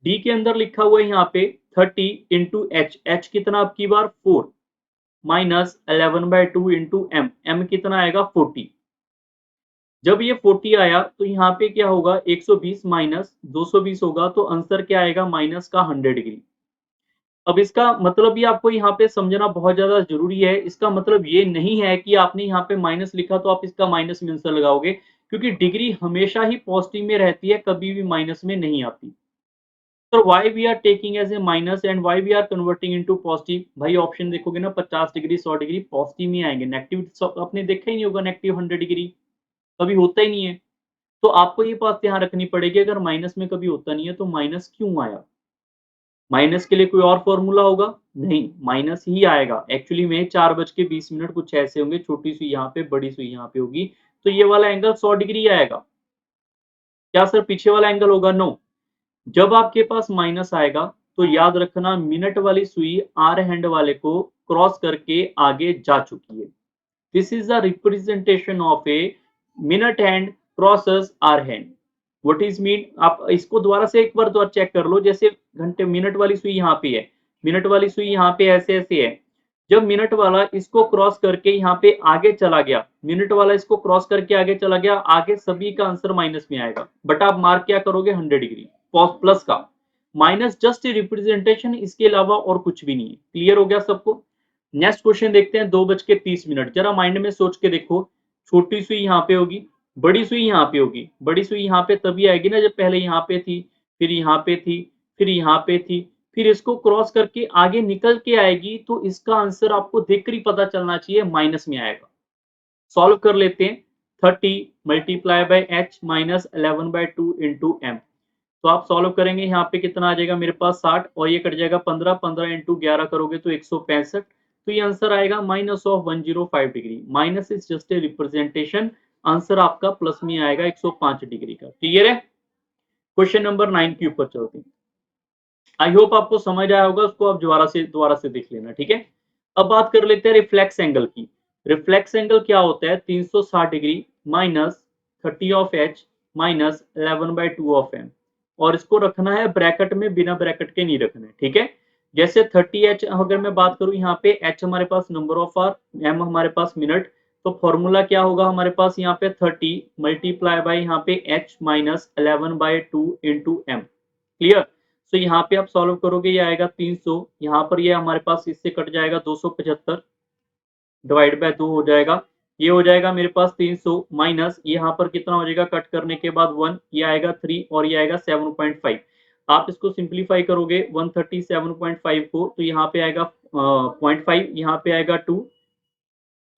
D के अंदर लिखा हुआ है यहाँ पे 30 इंटू एच। एच कितना आपकी बार 4 minus 11 by 2 into M. M कितना आएगा 40। जब ये 40 आया तो यहाँ पे क्या होगा 120 माइनस 220 होगा, तो आंसर क्या आएगा माइनस का 100 डिग्री। अब इसका मतलब भी आपको यहाँ पे समझना बहुत ज्यादा जरूरी है। इसका मतलब ये नहीं है कि आपने यहाँ पे माइनस लिखा तो आप इसका माइनस में आंसर लगाओगे, क्योंकि डिग्री हमेशा ही पॉजिटिव में रहती है, कभी भी माइनस में नहीं आती। तो why we are taking as a minus and why we are converting into positive. भाई ऑप्शन देखोगे ना 50 डिग्री 100 डिग्री पॉजिटिव में आएंगे, नेगेटिव आपने देखा ही नहीं होगा, नेगेटिव 100 डिग्री कभी होता ही नहीं है। तो आपको ये बात ध्यान रखनी पड़ेगी, अगर माइनस में कभी होता नहीं है तो माइनस क्यों आया। माइनस के लिए कोई और फॉर्मूला होगा? नहीं, माइनस ही आएगा। एक्चुअली में 4:20 कुछ ऐसे होंगे, छोटी सुई यहाँ पे बड़ी सुई यहाँ पे होगी, तो ये वाला एंगल 100 डिग्री आएगा। क्या सर पीछे वाला एंगल होगा? नो। जब आपके पास माइनस आएगा तो याद रखना मिनट वाली सुई आर हैंड वाले को क्रॉस करके आगे जा चुकी है। This is the representation of a minute hand crosses hour hand. What is mean, आप इसको दोबारा से एक बार दोबारा चेक कर लो। जैसे घंटे मिनट वाली सुई यहाँ पे है, मिनट वाली सुई यहाँ पे ऐसे ऐसे है। जब मिनट वाला इसको क्रॉस करके यहाँ पे आगे चला गया, मिनट वाला इसको क्रॉस करके आगे चला गया, आगे सभी का आंसर माइनस में आएगा। बट आप मार्क क्या करोगे 100 डिग्री प्लस का। माइनस जस्ट रिप्रेजेंटेशन, इसके अलावा और कुछ भी नहीं है। क्लियर हो गया सबको? नेक्स्ट क्वेश्चन देखते हैं 2:30। जरा माइंड में सोच के देखो, छोटी सुई यहाँ पे होगी, बड़ी सुई यहाँ पे होगी। बड़ी सुई यहाँ पे तभी आएगी ना जब पहले यहाँ पे थी, फिर यहाँ पे थी, फिर यहाँ पे थी, फिर इसको क्रॉस करके आगे निकल के आएगी। तो इसका आंसर आपको देखकर ही पता चलना चाहिए माइनस में आएगा। सॉल्व कर लेते हैं। 30 multiply by H minus 11 by 2 into M. तो आप सॉल्व करेंगे, यहाँ पे कितना आ जाएगा मेरे पास 60 और ये कट जाएगा 15। 15 इंटू 11 करोगे तो 165। तो ये आंसर आएगा minus of 105 degree. Minus is just a representation, answer आपका प्लस में आएगा 105 डिग्री का। क्लियर है? क्वेश्चन नंबर 9 के ऊपर चलते हैं। आई होप आपको समझ आया होगा, उसको आप दोबारा से देख लेना, ठीक है। अब बात कर लेते हैं रिफ्लेक्स एंगल की। रिफ्लेक्स एंगल क्या होता है 360 degree minus 30 of H minus 11 by 2 of M. और इसको रखना है ब्रैकेट में, बिना ब्रैकेट के नहीं रखना है, ठीक है। जैसे 30 एच अगर मैं बात करूं, यहाँ पे एच हमारे पास नंबर ऑफ आर, एम हमारे पास मिनट। तो फॉर्मूला क्या होगा हमारे पास यहाँ पे 30 मल्टीप्लाई बाय यहाँ पे H minus 11 by 2 into M. Clear? So यहाँ पे आप सॉल्व करोगे, ये आएगा 300। यहाँ पर ये हमारे पास इससे कट जाएगा 275 डिवाइड बाय 2 हो जाएगा। ये हो जाएगा मेरे पास 300 माइनस यहाँ पर कितना हो जाएगा कट करने के बाद 1, ये आएगा 3 और ये आएगा 7.5। आप इसको सिंप्लीफाई करोगे 137.5 को, तो यहाँ पे आएगा 0.5, यहाँ पे आएगा 2,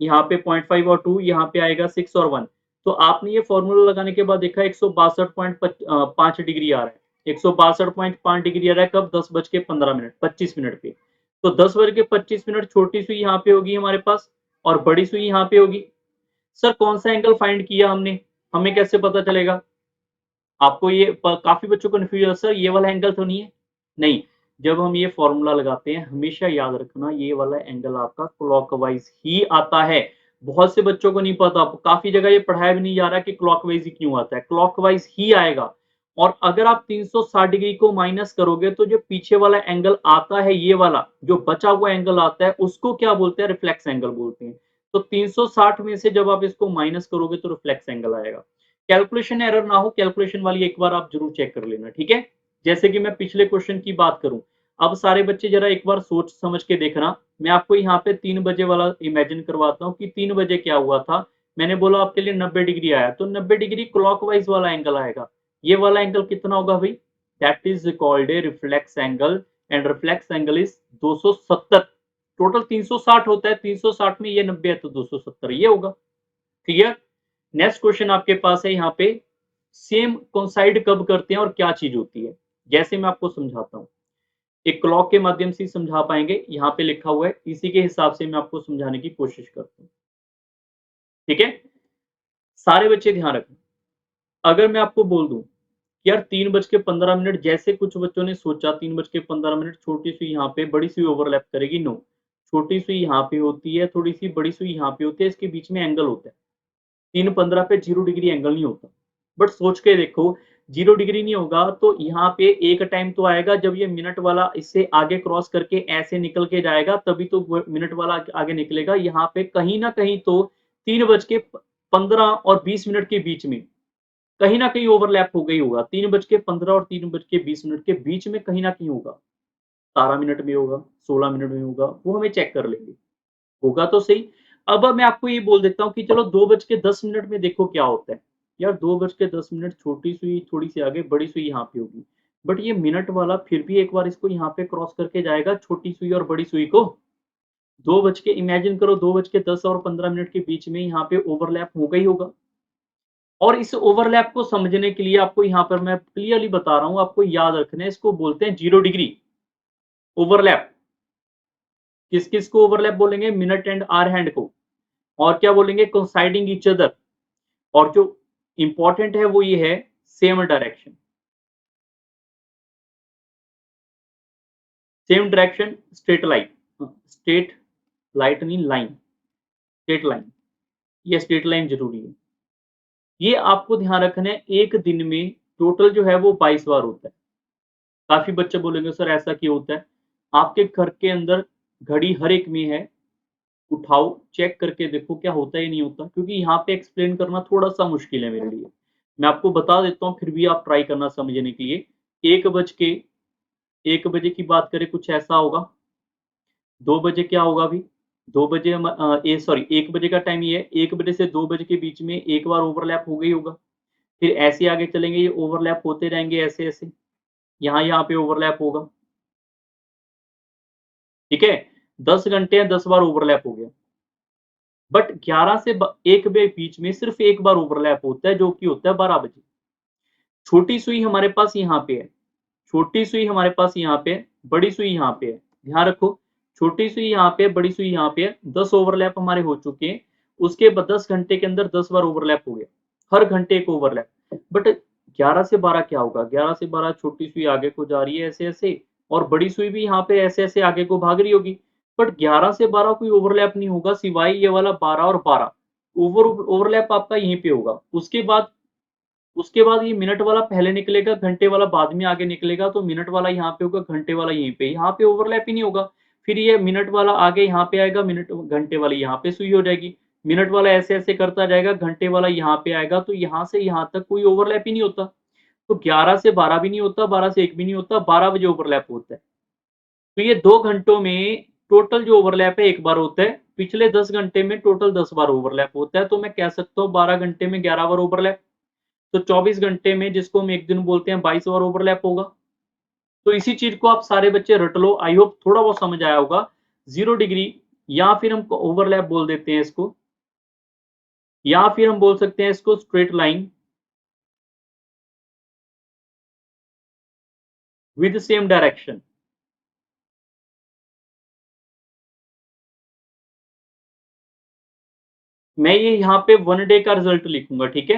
यहाँ पे 0.5 और 2, यहाँ पे आएगा 6 और 1। तो आपने ये फॉर्मूला लगाने के बाद देखा 162.5 डिग्री आ रहा है। 162.5 डिग्री आ रहा है कब 10:15 25 मिनट पे। तो 10:25 छोटी सुई यहाँ पे होगी हमारे पास और बड़ी सुई यहाँ पे होगी। सर कौन सा एंगल फाइंड किया हमने, हमें कैसे पता चलेगा? आपको ये काफी बच्चों को कंफ्यूजन, सर ये वाला एंगल तो नहीं है? नहीं, जब हम ये फॉर्मूला लगाते हैं हमेशा याद रखना ये वाला एंगल आपका क्लॉकवाइज ही आता है। बहुत से बच्चों को नहीं पता, काफी जगह ये पढ़ाया भी नहीं जा रहा कि क्लॉकवाइज ही क्यों आता है, क्लॉकवाइज ही आएगा। और अगर आप 360 डिग्री को माइनस करोगे तो जो पीछे वाला एंगल आता है, ये वाला जो बचा हुआ एंगल आता है, उसको क्या बोलते हैं? रिफ्लेक्स एंगल बोलते हैं। तो 360 में से जब आप इसको माइनस करोगे तो रिफ्लेक्स एंगल आएगा। कैलकुलेशन एरर ना हो, कैलकुलेशन वाली एक बार आप जरूर चेक कर लेना, ठीक है। जैसे कि मैं पिछले क्वेश्चन की बात करूं, अब सारे बच्चे जरा एक बार सोच समझ के देखना। मैं आपको यहाँ पे 3 बजे वाला इमेजिन करवाता हूँ कि 3 बजे क्या हुआ था। मैंने बोला आपके लिए 90 डिग्री आया, तो 90 डिग्री क्लॉकवाइज वाला एंगल आएगा। ये वाला एंगल कितना होगा भाई? That is called a reflex angle, and reflex angle is 270। Total 360 होता है, 360 में ये 90 है तो 270 ये होगा। क्लियर? नेक्स्ट क्वेश्चन आपके पास है यहाँ पे, सेम कोइंसाइड कब करते हैं और क्या चीज होती है? जैसे मैं आपको समझाता हूँ, एक क्लॉक के माध्यम से समझा पाएंगे, यहाँ पे लिखा हुआ है, इसी के हिसाब से मैं आपको समझाने की कोशिश करता हूँ। ठीक है, सारे बच्चे ध्यान रखें। अगर मैं आपको बोल दूं कि यार 3:15, जैसे कुछ बच्चों ने सोचा 3:15, छोटी सुई यहाँ पे, बड़ी सुई ओवरलैप करेगी। नो, छोटी सुई यहाँ पे होती है, थोड़ी सी बड़ी सुई यहाँ पे होती है, इसके बीच में एंगल होता है। 3:15 पे 0 डिग्री एंगल नहीं होता। बट सोच के देखो, 0 डिग्री नहीं होगा तो यहाँ पे एक टाइम तो आएगा जब ये मिनट वाला इससे आगे क्रॉस करके ऐसे निकल के जाएगा, तभी तो मिनट वाला आगे निकलेगा। यहाँ पे कहीं ना कहीं तो 3:15 और 20 मिनट के बीच में कहीं ना कहीं ओवरलैप हो गई होगा। 3:15 और 3:20 के बीच में कहीं ना कहीं होगा। 12 मिनट में होगा, 16 मिनट में होगा, वो हमें चेक कर लेंगे। होगा तो सही। अब मैं आपको ये बोल देता हूँ कि चलो 2:10 में देखो क्या होता है। यार 2:10, छोटी सुई थोड़ी सी आगे, बड़ी सुई यहाँ पे होगी। बट ये मिनट वाला फिर भी एक बार इसको यहाँ पे क्रॉस करके जाएगा, छोटी सुई और बड़ी सुई को। 2 इमेजिन करो, 2:10 और 15 के बीच में यहाँ पे ओवरलैप होगा ही होगा। और इस ओवरलैप को समझने के लिए आपको यहाँ पर मैं क्लियरली बता रहा हूँ, आपको याद रखना है, इसको बोलते हैं 0 डिग्री ओवरलैप। किस किस को ओवरलैप बोलेंगे? मिनट एंड आर हैंड को। और क्या बोलेंगे? कोसाइडिंग ईच अदर। और जो इंपॉर्टेंट है वो ये है, same direction. Same direction, straight line, straight light नहीं, लाइन, स्ट्रेट लाइन। ये स्ट्रेट लाइन जरूरी है। ये आपको ध्यान रखना है। एक दिन में टोटल जो है वो 22 बार होता है। काफी बच्चे बोलेंगे सर ऐसा क्यों होता है? आपके घर के अंदर घड़ी हर एक में है, उठाओ चेक करके देखो क्या होता है नहीं होता, क्योंकि यहाँ पे एक्सप्लेन करना थोड़ा सा मुश्किल है मेरे लिए। मैं आपको बता देता हूँ, फिर भी आप ट्राई करना समझने के लिए। 1 बजे की बात करें, कुछ ऐसा होगा। 2 बजे क्या होगा अभी? 2 बजे सॉरी, 1 बजे का टाइम ये है, 1 बजे से 2 बजे के बीच में एक बार ओवरलैप हो गई होगा। फिर ऐसे आगे चलेंगे, ये ओवरलैप होते रहेंगे ऐसे ऐसे, यहाँ पे ओवरलैप होगा। ठीक है, 10 घंटे हैं, 10 बार ओवरलैप हो गया। बट 11 से 1 के बीच में सिर्फ एक बार ओवरलैप होता है, जो कि होता है 12 बजे। छोटी सुई हमारे पास यहाँ पे है, छोटी सुई हमारे पास यहाँ पे है, बड़ी सुई यहाँ पे है। ध्यान रखो, छोटी सुई यहाँ पे है, बड़ी सुई यहाँ पे है। 10 ओवरलैप हमारे हो चुके हैं। उसके बाद 10 घंटे के अंदर 10 बार ओवरलैप हो गया, हर घंटे एक ओवरलैप। बट 11 से 12 क्या होगा? 11 से 12 छोटी सुई आगे को जा रही है ऐसे ऐसे, और बड़ी सुई भी यहाँ पे ऐसे ऐसे आगे को भाग रही होगी। बट 11 से 12 कोई ओवरलैप नहीं होगा, सिवाय ये वाला 12 और 12। ओवरलैप आपका यहीं पे होगा। उसके बाद ये मिनट वाला पहले निकलेगा, घंटे वाला बाद में आगे निकलेगा, तो मिनट वाला यहाँ पे होगा, घंटे वाला यहीं पे। यहाँ पे ओवरलैप ही नहीं होगा। फिर ये मिनट वाला आगे यहाँ पे आएगा, मिनट घंटे वाली यहाँ पे सुई हो जाएगी। मिनट वाला ऐसे ऐसे करता जाएगा, घंटे वाला यहाँ पे आएगा, तो यहाँ से यहाँ तक कोई ओवरलैप ही नहीं होता। तो 11 से 12 भी नहीं होता, 12 से 1 भी नहीं होता, 12 बजे ओवरलैप होता है। तो ये 2 घंटों में टोटल जो ओवरलैप है एक बार होता है। पिछले 10 घंटे में टोटल 10 बार ओवरलैप होता है। तो मैं कह सकता हूँ 12 घंटे में 11 बार ओवरलैप। तो 24 घंटे में, जिसको हम एक दिन बोलते हैं, 22 बार ओवरलैप होगा। तो इसी चीज को आप सारे बच्चे रट लो। आई होप थोड़ा बहुत समझ आया होगा। 0 डिग्री, या फिर हम ओवरलैप बोल देते हैं इसको, या फिर हम बोल सकते हैं इसको straight line with same direction. मैं ये यहाँ पे 1 डे का रिजल्ट लिखूंगा, ठीक है।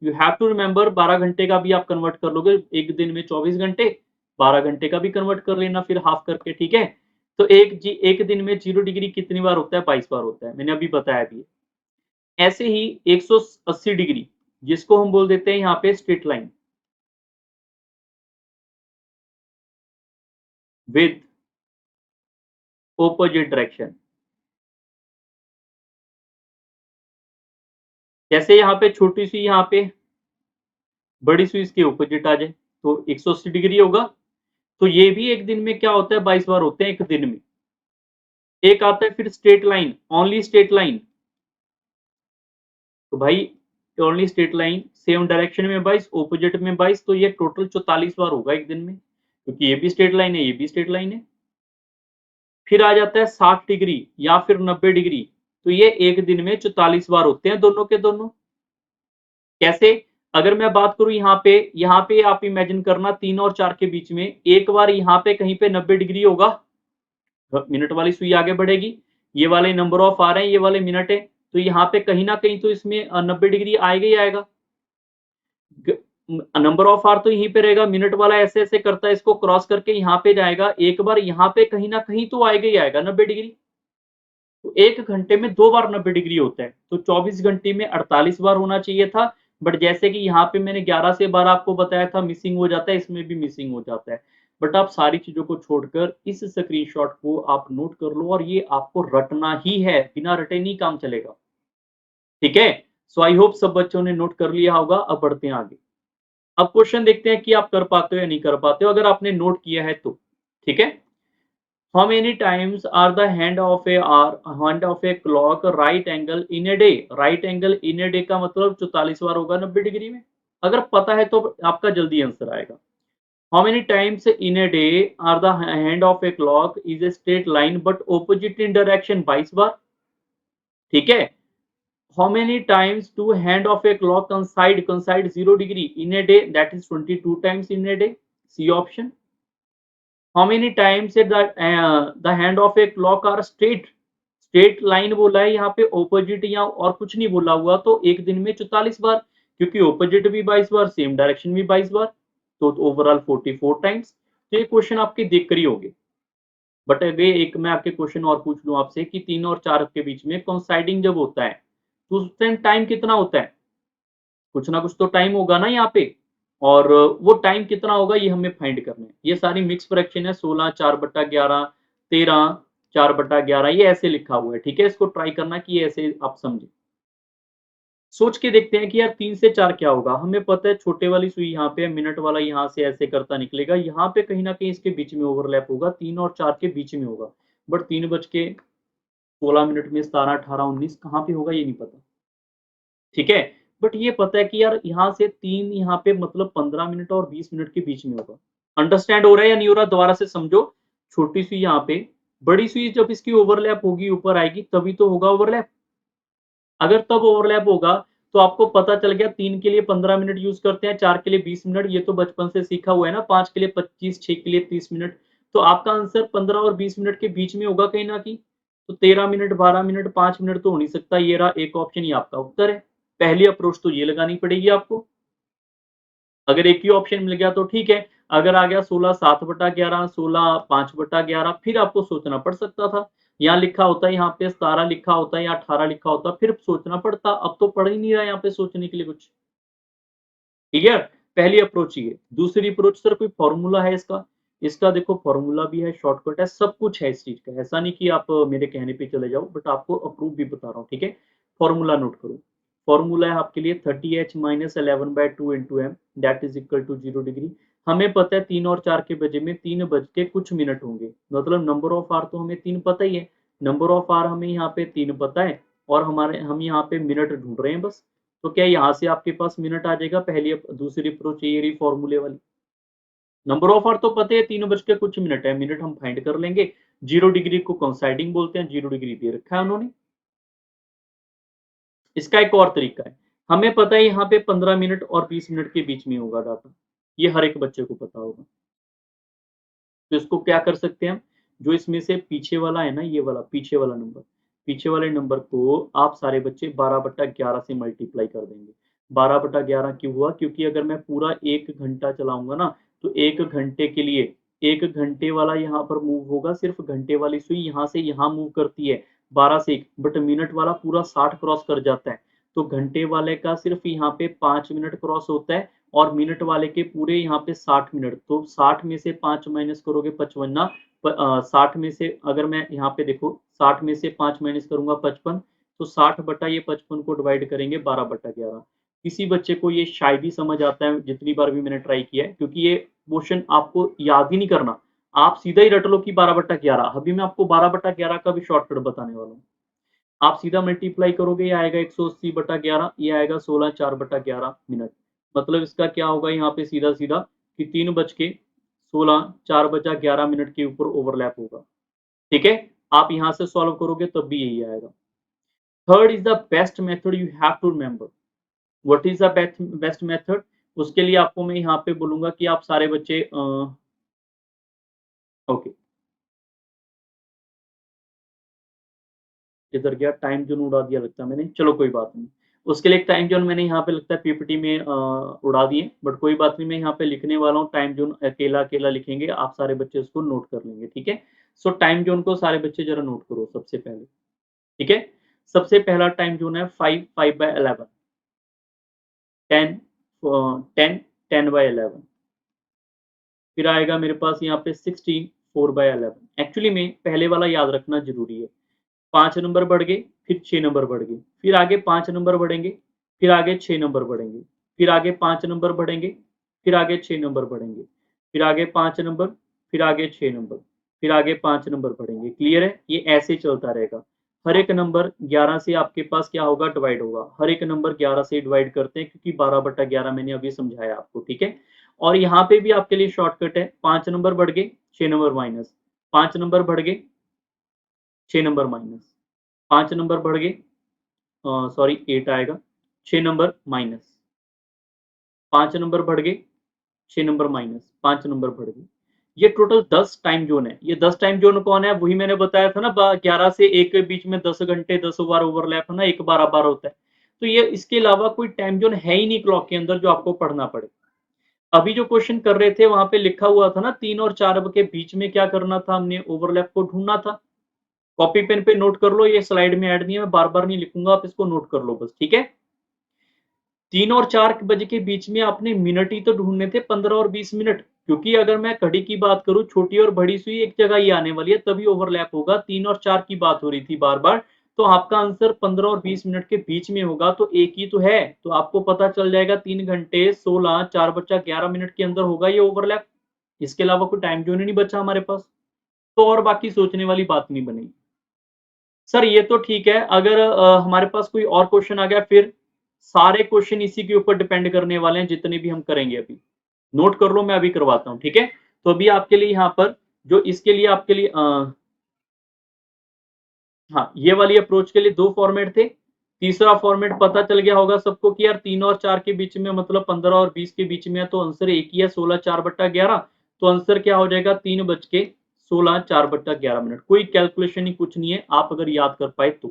यू हैव टू रिमेंबर, 12 घंटे का भी आप कन्वर्ट कर लोगे एक दिन में, 24 घंटे, 12 घंटे का भी कन्वर्ट कर लेना फिर हाफ करके, ठीक है। तो एक दिन में 0 डिग्री कितनी बार होता है? 22 बार होता है, मैंने अभी बताया भी। ऐसे ही 180 डिग्री, जिसको हम बोल देते हैं यहाँ पे straight line with opposite direction. जैसे यहाँ पे छोटी सुई यहाँ पे, बड़ी सुई इसके ऑपोजिट आ जाए तो 180 डिग्री होगा। तो ये भी एक दिन में क्या होता है, 22 बार होते हैं एक दिन में। एक आता है फिर straight line, only straight line. तो भाई only straight line, same direction में 22, ऑपोजिट में 22, तो ये टोटल 44 बार होगा एक दिन में, क्योंकि ये भी स्ट्रेट लाइन है, ये भी स्ट्रेट लाइन है। फिर आ जाता है 60 डिग्री या फिर 90 डिग्री, तो ये एक दिन में 44 बार होते हैं दोनों के दोनों। कैसे? अगर मैं बात करूं यहाँ पे आप इमेजिन करना 3 और 4 के बीच में एक बार यहाँ पे कहीं पे 90 डिग्री होगा, मिनट वाली सुई आगे बढ़ेगी, ये वाले नंबर ऑफ आ रहे हैं, ये वाले मिनट है, तो यहाँ पे कहीं ना कहीं तो इसमें 90 डिग्री आएगा ही आएगा। नंबर ऑफ आर तो यहीं पे रहेगा, मिनट वाला ऐसे ऐसे करता है, इसको क्रॉस करके यहाँ पे जाएगा, एक बार यहाँ पे कहीं ना कहीं तो आएगा ही आएगा 90 डिग्री। तो एक घंटे में 2 बार 90 डिग्री होता है, तो 24 घंटे में 48 बार होना चाहिए था। बट जैसे कि यहाँ पे मैंने 11 से 12 आपको बताया था मिसिंग हो जाता है, इसमें भी मिसिंग हो जाता है। बट आप सारी चीजों को छोड़कर इस स्क्रीनशॉट को आप नोट कर लो, और ये आपको रटना ही है, बिना रटे नहीं काम चलेगा। ठीक है? सो आई होप सब बच्चों ने नोट कर लिया होगा। अब बढ़ते हैं आगे। अब क्वेश्चन देखते हैं कि आप कर पाते हो या नहीं कर पाते हो, अगर आपने नोट किया है तो। ठीक है? How many times are the hand of a clock right angle in a day? Right angle in a day का मतलब 44 बार होगा 90 डिग्री में। अगर पता है तो आपका जल्दी आंसर आएगा। How many times in a day are the hand of a clock is a straight line but opposite in direction 22 बार। ठीक है? How many times do hand of a clock coincide 0 degree in a day? That is 22 times in a day. C option. How many times the hand of a clock are straight line बोला है यहाँ पे, opposite या और कुछ नहीं बोला हुआ, तो एक दिन में 44 बार, क्योंकि ऑपोजिट भी 22 बार, सेम डायरेक्शन भी 22 बार, तो ओवरऑल 44 टाइम्स। तो ये क्वेश्चन आपके देख कर ही होंगे। बट अगे एक मैं आपके क्वेश्चन और पूछ लूं आपसे कि 3 और 4 के बीच में कोइंसाइडिंग जब होता है तो उस टाइम टाइम कितना होता है? कुछ ना कुछ तो टाइम होगा ना यहाँ पे, और वो टाइम कितना होगा ये हमें फाइंड करना है। ये सारी मिक्स फ्रैक्शन है, 16 4/11, 13 4/11, ये ऐसे लिखा हुआ है। ठीक है? इसको ट्राई करना कि ये ऐसे आप समझे। सोच के देखते हैं कि यार 3 से 4 क्या होगा। हमें पता है छोटे वाली सुई यहाँ पे है, मिनट वाला यहाँ से ऐसे करता निकलेगा, यहाँ पे कहीं ना कहीं इसके बीच में ओवरलैप होगा, 3 और 4 के बीच में होगा। बट 3:16 में 17 18 19 कहाँ पे होगा ये नहीं पता। ठीक है? बट ये पता है कि यार यहाँ से 3 यहाँ पे मतलब 15 मिनट और 20 मिनट के बीच में होगा। अंडरस्टैंड हो रहा है या नहीं हो रहा? दोबारा से समझो। छोटी सुई यहाँ पे, बड़ी सुई जब इसकी ओवरलैप होगी, ऊपर आएगी, तभी तो होगा ओवरलैप। अगर तब ओवरलैप होगा तो आपको पता चल गया 3 के लिए 15 मिनट यूज़ करते हैं, 4 के लिए 20 मिनट, ये तो बचपन से सीखा हुआ है ना, 5 के लिए 25, 6 के लिए 30 मिनट। तो आपका आंसर 15 और 20 मिनट के बीच में होगा कहीं न कहीं। तो 13 मिनट, 12 मिनट, 5 मिनट तो हो नहीं सकता। ये रहा एक ऑप्शन, ये आपका उत्तर है। पहली अप्रोच तो ये लगानी पड़ेगी आपको। अगर एक ही ऑप्शन मिल गया तो ठीक है। अगर आ गया 16 7/11, 16 5/11, फिर आपको सोचना पड़ सकता था। यहाँ लिखा होता, यहाँ पे 17 लिखा होता या 18 लिखा होता, फिर सोचना पड़ता। अब तो पड़ ही नहीं रहा यहाँ पे सोचने के लिए कुछ। क्लियर? पहली अप्रोच ये। दूसरी अप्रोच, सर कोई फॉर्मूला है इसका? इसका देखो फॉर्मूला भी है, शॉर्टकट है, सब कुछ है इस चीज का। ऐसा नहीं कि आप मेरे कहने पे चले जाओ, बट आपको अप्रूव भी बता रहा हूँ। ठीक है? फॉर्मूला नोट करो। फॉर्मूला है आपके लिए 30h - 11/2 × m that is equal to 0 degree. हमें पता है 3 और 4 के बजे में 3 बज के कुछ मिनट होंगे, मतलब नंबर ऑफ आर तो हमें 3 पता ही है। नंबर ऑफ आर हमें यहाँ पे 3 पता है, और हम यहाँ पे मिनट ढूंढ रहे हैं बस। तो क्या यहाँ से आपके पास मिनट आ जाएगा? दूसरी अप्रोच ये रही फॉर्मूले वाली। नंबर ऑफ आवर तो पता है 3 बज के कुछ मिनट है, मिनट हम फाइंड कर लेंगे। 0 डिग्री को कोइंसाइडिंग बोलते हैं, 0 डिग्री दे रखा है उन्होंने। इसका एक और तरीका है, हमें पता है यहाँ पे 15 मिनट और 20 मिनट के बीच में होगा डाटा, ये हर एक बच्चे को पता होगा। तो इसको क्या कर सकते हैं हम, जो इसमें से पीछे वाला है ना, ये वाला पीछे वाला नंबर, पीछे वाले नंबर को आप सारे बच्चे 12/11 से मल्टीप्लाई कर देंगे। 12/11 क्यों हुआ? क्योंकि अगर मैं पूरा 1 घंटा चलाऊंगा ना, तो 1 घंटे के लिए 1 घंटे वाला यहाँ पर मूव होगा, सिर्फ घंटे वाली सुई यहाँ से यहाँ मूव करती है 12 से 1, बट मिनट वाला पूरा 60 क्रॉस कर जाता है। तो घंटे वाले का सिर्फ यहाँ पे 5 मिनट क्रॉस होता है, और मिनट वाले के पूरे यहाँ पे 60 मिनट। तो 60 में से 5 माइनस करोगे 55, 60 में से अगर मैं यहाँ पे देखो 60 में से 5 माइनस करूंगा 55, तो 60 बटा ये 55 को डिवाइड करेंगे 12 बटा 11। किसी बच्चे को ये शायद ही समझ आता है, जितनी बार भी मैंने ट्राई किया है, क्योंकि ये क्वेश्चन आपको याद ही नहीं करना, आप सीधा ही रट लो कि 12 बटा 11। अभी मैं आपको 12 बटा 11 का भी शॉर्टकट बताने वाला हूँ। आप सीधा मल्टीप्लाई करोगे, ये आएगा 180 बटा 11, ये आएगा 16 4 बटा 11 मिनट। मतलब इसका क्या होगा यहाँ पे सीधा सीधा कि 3 बज के 16 4 बजा 11 मिनट के ऊपर ओवरलैप होगा। ठीक है, आप यहाँ से सॉल्व करोगे तब भी यही आएगा। Third is the best method you have to remember. What is the best method? उसके लिए आपको मैं यहाँ पे बोलूंगा कि आप सारे बच्चे ओके, इधर गया टाइम जोन उड़ा दिया लगता है मैंने, चलो कोई बात नहीं। उसके लिए एक टाइम जोन मैंने यहाँ पे लगता है पीपीटी में उड़ा दिए, बट कोई बात नहीं, मैं यहाँ पे लिखने वाला हूँ टाइम जोन अकेला अकेला लिखेंगे, आप सारे बच्चे उसको नोट कर लेंगे। ठीक है, सो टाइम जोन को सारे बच्चे जरा नोट करो सबसे पहले। ठीक है, सबसे पहला टाइम जोन है 5 by 11, 10 फिर आएगा मेरे पास यहाँ पे 16 4/11। एक्चुअली में पहले वाला याद रखना जरूरी है। 5 नंबर बढ़ गए, फिर 6 नंबर बढ़ गए, फिर आगे 5 नंबर बढ़ेंगे, फिर आगे 6 नंबर बढ़ेंगे, फिर आगे 5 नंबर बढ़ेंगे, फिर आगे 6 नंबर बढ़ेंगे, फिर आगे 5 नंबर, फिर आगे 6 नंबर, फिर आगे 5 नंबर बढ़ेंगे। क्लियर है? ये ऐसे चलता रहेगा। हर एक नंबर 11 से आपके पास क्या होगा, डिवाइड होगा। हर एक नंबर 11 से डिवाइड करते हैं, क्योंकि 12/11 मैंने अभी समझाया आपको। ठीक है, और यहाँ पे भी आपके लिए शॉर्टकट है। 5 नंबर बढ़ गए, 6 नंबर माइनस, 5 नंबर बढ़ गए, 6 नंबर माइनस, 5 नंबर बढ़ गए, सॉरी 8 आएगा, 6 नंबर माइनस, 5 नंबर बढ़ गए, 6 नंबर माइनस, 5 नंबर बढ़ गए। ये टोटल 10 टाइम जोन है। ये 10 टाइम जोन कौन है? वही मैंने बताया था ना, 11 से 1 के बीच में 10 घंटे 10 बार ओवरलैप है ना, 1 12 बार होता है। तो ये इसके अलावा कोई टाइम जोन है ही नहीं क्लॉक के अंदर जो आपको पढ़ना पड़े। अभी जो क्वेश्चन कर रहे थे वहां पे लिखा हुआ था ना, 3 और 4 के बीच में क्या करना था, हमने ओवरलैप को ढूंढना था। कॉपी पेन पे नोट कर लो, ये स्लाइड में ऐड नहीं है, मैं बार बार नहीं लिखूंगा, आप इसको नोट कर लो बस। ठीक है, 3 और 4 बजे के बीच में आपने मिनट ही तो ढूंढने थे, 15 और 20 मिनट। क्योंकि अगर मैं घड़ी की बात करूं, छोटी और बड़ी सुई एक जगह ही आने वाली है, तभी ओवरलैप होगा। 3 और 4 की बात हो रही थी बार बार, तो आपका आंसर 15 और 20 मिनट के बीच में होगा, तो एक ही तो है। तो आपको पता चल जाएगा 3 घंटे 16 4 बचा 11 मिनट के अंदर होगा ये ओवरलैप। इसके अलावा कोई टाइम जोन ही नहीं बचा हमारे पास, तो और बाकी सोचने वाली बात नहीं बनेगी। सर ये तो ठीक है, अगर हमारे पास कोई और क्वेश्चन आ गया, फिर सारे क्वेश्चन इसी के ऊपर डिपेंड करने वाले हैं, जितने भी हम करेंगे अभी। नोट कर लो, मैं अभी करवाता हूँ। ठीक है, तो अभी आपके लिए यहाँ पर जो इसके लिए आपके लिए हाँ, ये वाली अप्रोच के लिए 2 फॉर्मेट थे। तीसरा फॉर्मेट पता चल गया होगा सबको कि यार 3 और 4 के बीच में मतलब 15 और 20 के बीच में है, तो आंसर एक ही है, 16 4/11। तो आंसर क्या हो जाएगा, 3 बज के 16 4/11 मिनट। कोई कैलकुलेशन ही कुछ नहीं है, आप अगर याद कर पाए तो।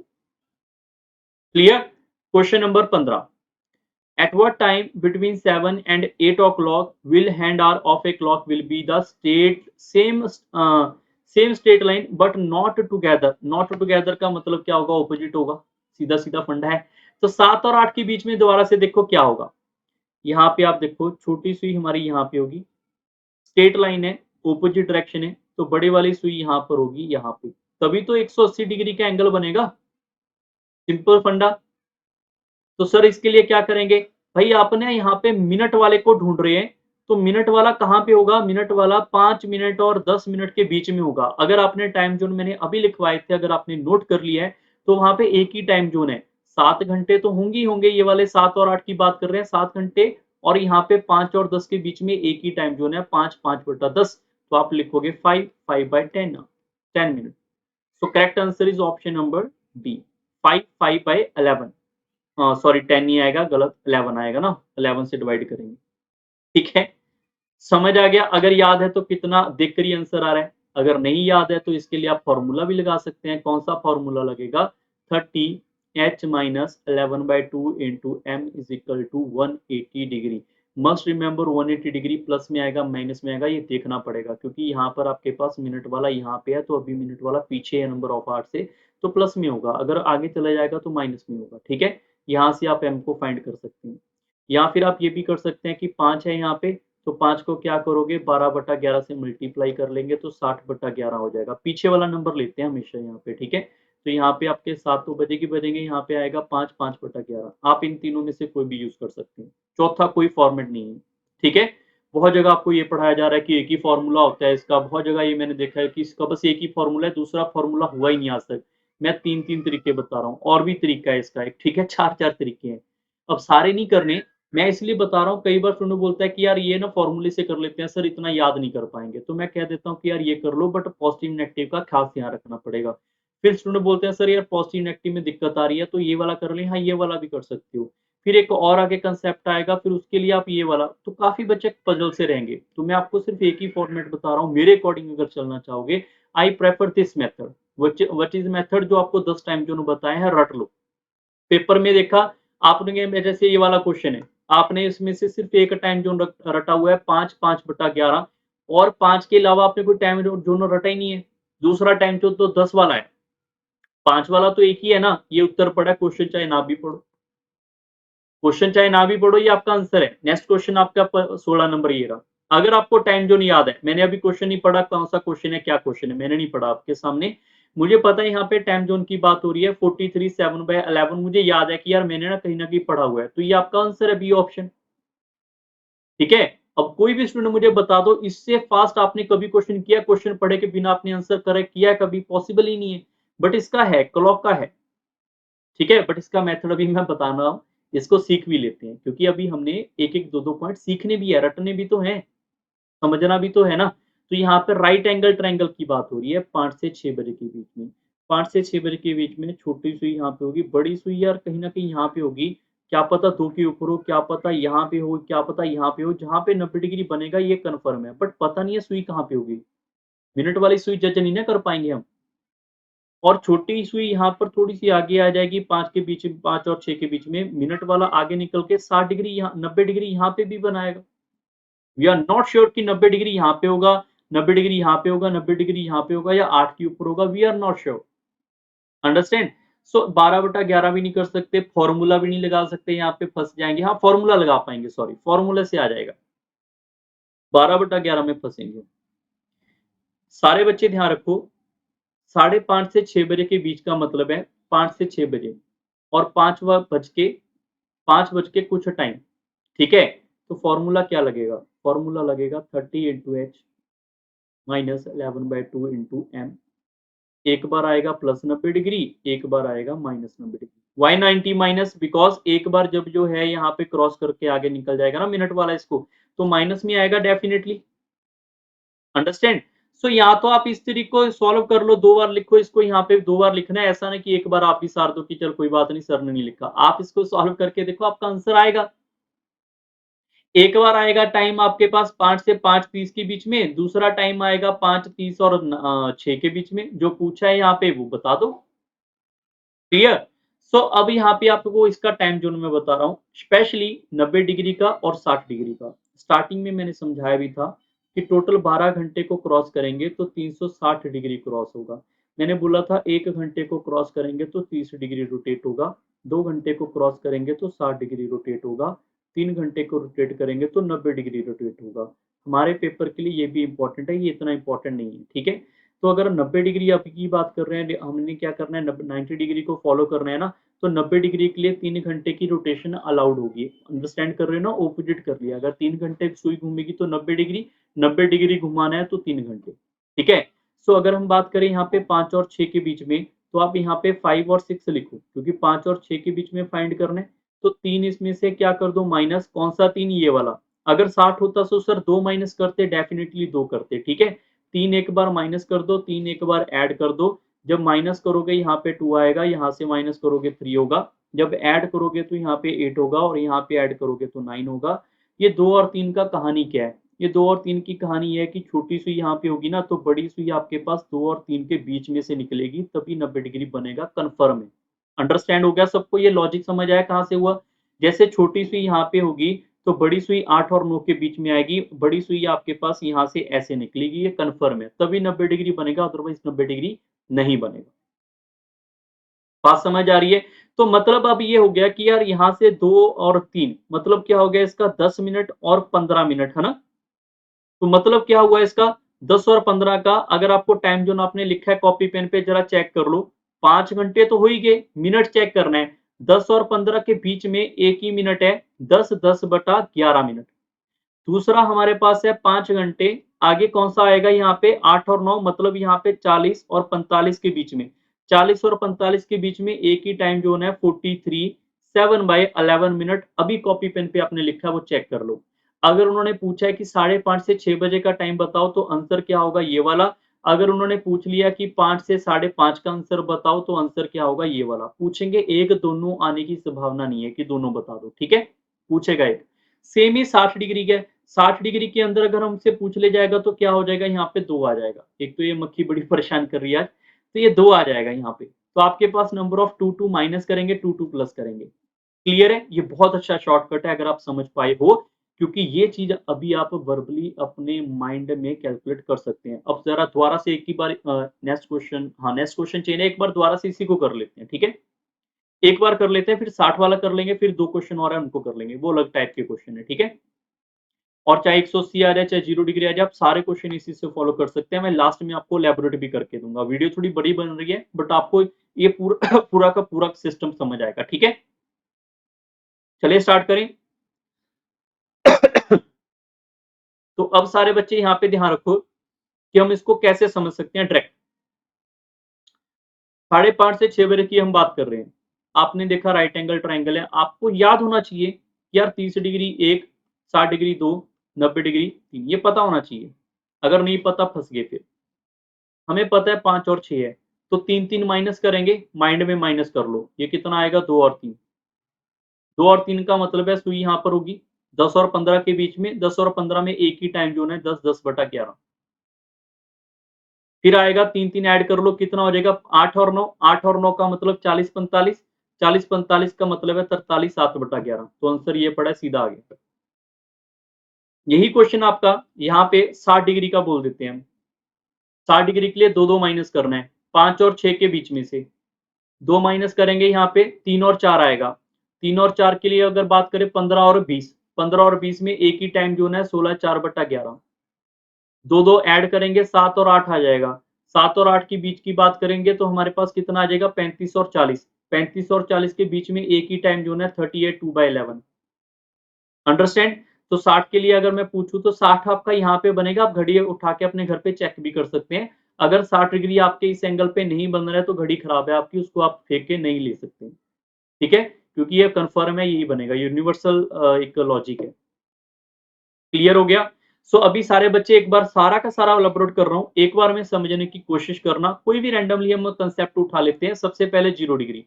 Clear? Question number 15, at what time between 7 and 8 o'clock will hand hour of a clock will be the same state line but not together? not together का मतलब क्या होगा, ऑपोजिट होगा। सीधा सीधा फंडा है। तो 7 और 8 के बीच में दोबारा से देखो क्या होगा। यहाँ पे आप देखो, छोटी सुई हमारी यहाँ पे होगी, स्ट्रेट लाइन है, ऑपोजिट डायरेक्शन है, तो बड़ी वाली सुई यहाँ पर होगी, यहाँ पे। तभी तो 180 डिग्री का एंगल बनेगा। सिंपल फंडा। तो सर इसके लिए क्या करेंगे? भाई आपने यहाँ पे मिनट वाले को ढूंढ रहे हैं, तो मिनट वाला कहाँ पे होगा? मिनट वाला 5 मिनट और 10 मिनट के बीच में होगा। अगर आपने टाइम जोन मैंने अभी लिखवाए थे, अगर आपने नोट कर लिया है, तो वहां पे एक ही टाइम जोन है। 7 घंटे तो होंगे ही होंगे, ये वाले 7 और 8 की बात कर रहे हैं, 7 घंटे। और यहाँ पे 5 और 10 के बीच में एक ही टाइम जोन है, 5 5/10। तो आप लिखोगे 5 10 minute. So correct answer is option number D, 5 sorry 10 नहीं आएगा, गलत 11 आएगा ना, 11 से डिवाइड करेंगे। ठीक है, समझ आ गया? अगर याद है तो कितना देखकर ही आंसर आ रहा है, अगर नहीं याद है तो इसके लिए आप फॉर्मूला भी लगा सकते हैं। कौन सा फॉर्मूला लगेगा? 30h-11/2 into M is equal to 180 degree. Must remember 180 degree plus में आएगा माइनस में आएगा, ये देखना पड़ेगा, क्योंकि यहाँ पर आपके पास मिनट वाला यहाँ पे है, तो अभी मिनट वाला पीछे है नंबर ऑफ आवर्स से, तो प्लस में होगा। अगर आगे चला जाएगा तो माइनस में होगा। ठीक है, यहाँ से आप एम को फाइंड कर सकते हैं। या फिर आप ये भी कर सकते हैं कि 5 है यहाँ पे, तो 5 को क्या करोगे, 12/11 से मल्टीप्लाई कर लेंगे, तो 60/11 हो जाएगा। पीछे वाला नंबर लेते हैं हमेशा यहाँ पे। ठीक है, तो यहाँ पे आपके 7 तो बजेगी बजेंगे, यहाँ पे आएगा 5, 5/11। आप इन तीनों में से कोई भी यूज़ कर सकते हैं। चौथा कोई फॉर्मेट नहीं है, ठीक है? बहुत जगह आपको ये पढ़ाया जा रहा है कि एक ही फॉर्मूला होता है इसका, बहुत जगह ये मैंने देखा है कि इसका बस एक ही फॉर्मूला है, दूसरा फॉर्मूला हुआ ही नहीं आज तक। मैं 3-3 तरीके बता रहा हूँ, और भी तरीका है इसका एक, ठीक है? 4-4 तरीके हैं। अब सारे नहीं करने, मैं इसलिए बता रहा हूँ, कई बार स्टूडेंट बोलता है कि यार ये ना फॉर्मूले से कर लेते हैं सर, इतना याद नहीं कर पाएँगे। तो मैं कह देता हूँ कि यार ये कर लो, बट पॉजिटिव नेगेटिव का खास ध्यान रखना पड़ेगा। फिर स्टूडेंट बोलते हैं सर यार पॉजिटिव नेगेटिव में दिक्कत आ रही है, तो ये वाला कर लें, हाँ ये वाला भी कर सकते हो। फिर एक और आगे कंसेप्ट आएगा, फिर उसके लिए आप ये वाला, तो काफ़ी बच्चे पज़ल से रहेंगे। तो मैं आपको सिर्फ़ एक ही फॉर्मेट बता रहा हूँ, मेरे अकॉर्डिंग अगर चलना चाहोगे, I prefer this method. Which is method, जो आपको 10 टाइम जोन बताए हैं, रट लो। पेपर में देखा आपने, जैसे ये वाला क्वेश्चन है, आपने इसमें से सिर्फ एक टाइम जोन रटा हुआ है 5, 5/11, और 5 के अलावा आपने कोई टाइम जोन रटा ही नहीं है। दूसरा टाइम जोन तो 10 वाला है, 5 वाला तो एक ही है ना, ये उत्तर पड़ा है, क्वेश्चन चाहे ना भी पढ़ो। क्वेश्चन चाहे ना भी पढ़ो, ये आपका आंसर है। नेक्स्ट क्वेश्चन आपका 16 नंबर ये रहा। अगर आपको टाइम जोन याद है, मैंने अभी क्वेश्चन नहीं पढ़ा, कौन सा क्वेश्चन है, क्या क्वेश्चन है, मैंने नहीं पढ़ा आपके सामने। मुझे पता है यहाँ पे टाइम जोन की बात हो रही है, 43 7/11, मुझे याद है कि यार मैंने ना कहीं न कहीं पढ़ा हुआ है, तो ये आपका आंसर है, बी ऑप्शन, ठीक है? अब कोई भी स्टूडेंट मुझे बता दो, इससे फास्ट आपने कभी क्वेश्चन किया, क्वेश्चन पढ़े के बिना आपने आंसर करेक्ट किया है कभी? पॉसिबल ही नहीं है। बट इसका है, क्लॉक का है। ठीक है? बट इसका मेथड अभी मैं बता रहा हूँ, इसको सीख भी लेते हैं, क्योंकि अभी हमने एक-एक, 2-2 पॉइंट सीखने भी है, रटने भी तो हैं, समझना भी तो है ना? तो यहाँ पे राइट एंगल ट्रायंगल की बात हो रही है 5 से 6 बजे के बीच में। 5 से 6 बजे के बीच में छोटी सुई यहाँ पे होगी, बड़ी सुई यार कहीं न कहीं यहाँ पे होगी, क्या पता 2 के ऊपर हो, क्या पता यहाँ पे हो, क्या पता यहाँ पे हो, जहाँ पे 90 डिग्री बनेगा ये कन्फर्म है, बट पता नहीं है सुई कहाँ पे होगी। मिनट वाली सुई जज नहीं ना कर पाएँगे हम। और छोटी सुई यहाँ पर थोड़ी-सी आगे आ जाएगी 5 के बीच, 5 और 6 के बीच में, मिनट वाला आगे निकल के 60 डिग्री यहाँ, 90 डिग्री यहाँ पे भी बनाएगा। वी आर नॉट श्योर कि 90 डिग्री यहाँ पे होगा, 90 डिग्री यहाँ पे होगा, 90 डिग्री यहाँ पे होगा, या 8 के ऊपर होगा, we are not sure. Understand? So 12/11 भी नहीं कर सकते, फॉर्मूला भी नहीं लगा सकते, यहाँ पे फँस जाएँगे। हाँ, फॉर्मूला लगा पाएँगे, सॉरी, फॉर्मूला से आ जाएगा। 12/11 में फँसेंगे। सारे बच्चे ध्यान रखो, 5:30 से 6 बजे के बीच का मतलब है 5 से 6 बजे, और 5 बज के कुछ टाइम, ठीक है? तो फ़ॉर्मूला क्या लगेगा? फ़ॉर्मूला लगेगा 30 into H minus 11/2 into M. एक बार आएगा प्लस 90 डिग्री, एक बार आएगा minus 90 degree. Why 90 minus? Because एक बार जब जो है यहाँ पे क्रॉस करके आगे निकल जाएगा ना मिनट वाला इसको, तो माइनस में आएगा डेफिनिटली। अंडरस्टैंड? सो या तो आप इस ट्रिक को सॉल्व कर लो, 2 बार लिखो इसको, यहाँ पे 2 बार लिखना है, ऐसा नहीं कि एक बार आप ही सार दो कि चल कोई बात नहीं सर ने नहीं लिखा। आप इसको सॉल्व करके देखो, आपका आंसर आएगा। एक बार आएगा टाइम आपके पास 5 से 5:30 के बीच में, दूसरा टाइम आएगा 5:30 और 6 के बीच में, जो पूछा है यहाँ पे वो बता दो। क्लियर? सो अब यहाँ पे आपको इसका टाइम ज़ोन मैं बता रहा हूँ, स्पेशली 90 डिग्री का और 60 डिग्री का। स्टार्टिंग में मैंने समझाया भी था कि टोटल 12 घंटे को क्रॉस करेंगे तो 360 डिग्री क्रॉस होगा। मैंने बोला था 1 घंटे को क्रॉस करेंगे तो 30 डिग्री रोटेट होगा, 2 घंटे को क्रॉस करेंगे तो 60 डिग्री रोटेट होगा, 3 घंटे को रोटेट करेंगे तो 90 डिग्री रोटेट होगा। हमारे पेपर के लिए ये भी इम्पोर्टेंट है, ये इतना इम्पोर्टेंट नहीं है, ठीक है? तो अगर 90 डिग्री आप की बात कर रहे हैं, हमने क्या करना है, 90 डिग्री को फॉलो करना है ना, तो 90 डिग्री के लिए 3 घंटे की रोटेशन अलाउड होगी। अंडरस्टैंड कर रहे हो ना? ऑपोजिट कर लिया। अगर 3 घंटे सुई घूमेगी तो 90 डिग्री, 90 डिग्री घुमाना है तो 3 घंटे। ठीक है? सो अगर हम बात करें यहाँ पे 5 और 6 के बीच में, तो आप यहाँ पे 5 और 6 लिखो, क्योंकि 5 और 6 के बीच में फाइंड करना है। तो 3 इसमें से क्या कर दो माइनस, कौन-सा 3? ये वाला। अगर 60 होता तो सर 2 माइनस करते, डेफिनिटली 2 करते, ठीक है? 3 एक बार माइनस कर दो, 3 एक बार ऐड कर दो। जब माइनस करोगे यहाँ पे 2 आएगा, यहाँ से माइनस करोगे 3 होगा। जब ऐड करोगे तो यहाँ पे 8 होगा, और यहाँ पे ऐड करोगे तो 9 होगा। ये 2 और 3 का कहानी क्या है? ये 2 और 3 की कहानी ये है कि छोटी सुई यहाँ पे होगी ना, तो बड़ी सुई आपके पास 2 और 3 के बीच में से निकलेगी, तभी 90 डिग्री बनेगा, कन्फर्म है। अंडरस्टैंड हो गया सबको? ये लॉजिक समझ आया कहाँ से हुआ? जैसे छोटी सुई यहाँ पे होगी, तो बड़ी सुई 8 और 9 के बीच में आएगी, बड़ी सुई आपके पास यहाँ से ऐसे निकलेगी, ये कन्फर्म है, तभी 90 डिग्री बनेगा, अदरवाइज़ 90 डिग्री नहीं बनेगा। बात समझ आ रही है? तो मतलब अब ये हो गया कि यार यहाँ से 2 और 3, मतलब क्या हो गया इसका, 10 मिनट और 15 मिनट, है ना? तो मतलब क्या हुआ इसका, 10 और 15 का, अगर आपको टाइम ज़ोन आपने लिखा है कॉपी पेन पे, ज़रा चेक कर लो। 5 घंटे तो हो ही गए, मिनट चेक करना है। 10 और 15 के बीच में एक ही मिनट है, 10/10 मिनट। दूसरा हमारे पास है 5 घंटे, आगे कौन सा आएगा यहाँ पे 8 और 9, मतलब यहाँ पे 40 और 45 के बीच में, 40 और 45 के बीच में एक ही टाइम जोन है 43, 7/11 मिनट। अभी कॉपी पेन पे आपने लिखा है वो चेक कर लो। अगर उन्होंने पूछा है कि 5:30 से 6 बजे का टाइम बताओ तो आंसर क्या होगा, ये वाला। अगर उन्होंने पूछ लिया कि 5 से 5:30 का आंसर बताओ तो आंसर क्या होगा, ये वाला। पूछेंगे एक, दोनों आने की संभावना नहीं है कि दोनों बता दो, ठीक है, पूछेगा एक। सेम ही 60 डिग्री का, 60 डिग्री के अंदर अगर हमसे पूछ ले जाएगा तो क्या हो जाएगा, यहाँ पे 2 आ जाएगा। एक तो ये मक्खी बड़ी परेशान कर रही है आज, तो ये 2 आ जाएगा यहाँ पे। तो आपके पास नंबर ऑफ 2 माइनस करेंगे, 2 प्लस करेंगे। क्लियर है? ये बहुत अच्छा शॉर्टकट है अगर आप समझ पाए हो, क्योंकि ये चीज अभी आप वर्बली अपने माइंड में कैलकुलेट कर सकते हैं। अब जरा दोबारा से एक ही बार नेक्स्ट क्वेश्चन, हाँ नेक्स्ट क्वेश्चन चाहिए, एक बार दोबारा से इसी को कर लेते हैं, ठीक है। एक बार कर लेते हैं, फिर 60 वाला कर लेंगे, फिर 2 क्वेश्चन और है उनको कर लेंगे, वो अलग टाइप के क्वेश्चन है, ठीक है। और चाहे 180 आ जाए, चाहे 0 डिग्री आ जाए, आप सारे क्वेश्चन इसी से फॉलो कर सकते हैं। मैं लास्ट में आपको लैबोरेट भी करके दूंगा। वीडियो थोड़ी बड़ी बन रही है, बट आपको ये पूरा पूरा का पूरा सिस्टम समझ आएगा, ठीक है। चलिए स्टार्ट करें। तो अब सारे बच्चे यहाँ पे ध्यान रखो कि हम इसको कैसे समझ सकते हैं डायरेक्ट। 5:30 से 6 बजे की हम बात कर रहे हैं। आपने देखा राइट एंगल ट्राइंगल है, आपको याद होना चाहिए कि यार 30 डिग्री 1, 60 डिग्री 2, 90 डिग्री 3, ये पता होना चाहिए। अगर नहीं पता फंस गए फिर। हमें पता है 5 और 6 है, तो 3 माइनस करेंगे, माइंड में माइनस कर लो, ये कितना आएगा 2 और 3। 2 और 3 का मतलब है सुई यहाँ पर होगी 10 और 15 के बीच में, 10 और 15 में एक ही टाइम जोन है 10/10 फिर आएगा 3 ऐड कर लो, कितना हो जाएगा 8 और 9, 8 और 9 का मतलब 40/45, 40/45 का मतलब है 43 7/11, तो आंसर ये पड़ा है, सीधा आ गया। यही क्वेश्चन आपका यहाँ पे 60 डिग्री का बोल देते हैं हम। 60 डिग्री के लिए 2 माइनस करना है, 5 और 6 के बीच में से 2 माइनस करेंगे, यहाँ पे 3 और 4 आएगा। 3 और 4 के लिए अगर बात करें 15 और 20, 15 और 20 में एक ही टाइम जोन है 16/4/11। 2 ऐड करेंगे 7 और 8 आ जाएगा। 7 और 8 के बीच की बात करेंगे तो हमारे पास कितना आ जाएगा 35 और 40। 35 और 40 के बीच में एक ही टाइम जोन है 38 2/11। अंडरस्टैंड? तो 60 के लिए अगर मैं पूछूं तो 60 आपका यहाँ पे बनेगा, आप घड़ी उठा के अपने घर पे चेक भी कर सकते हैं। अगर 60 डिग्री आपके इस एंगल पे नहीं बन रहा है तो घड़ी खराब है आपकी, उसको आप फेंक के नहीं ले सकते, ठीक है, क्योंकि ये कंफर्म है, यही बनेगा, यूनिवर्सल एक लॉजिक है। क्लियर हो गया? सो अभी सारे बच्चे एक बार सारा का सारा एलाबोरेट कर रहा हूं, एक बार में समझने की कोशिश करना। कोई भी रैंडमली हम कंसेप्ट उठा लेते हैं। सबसे पहले 0 डिग्री,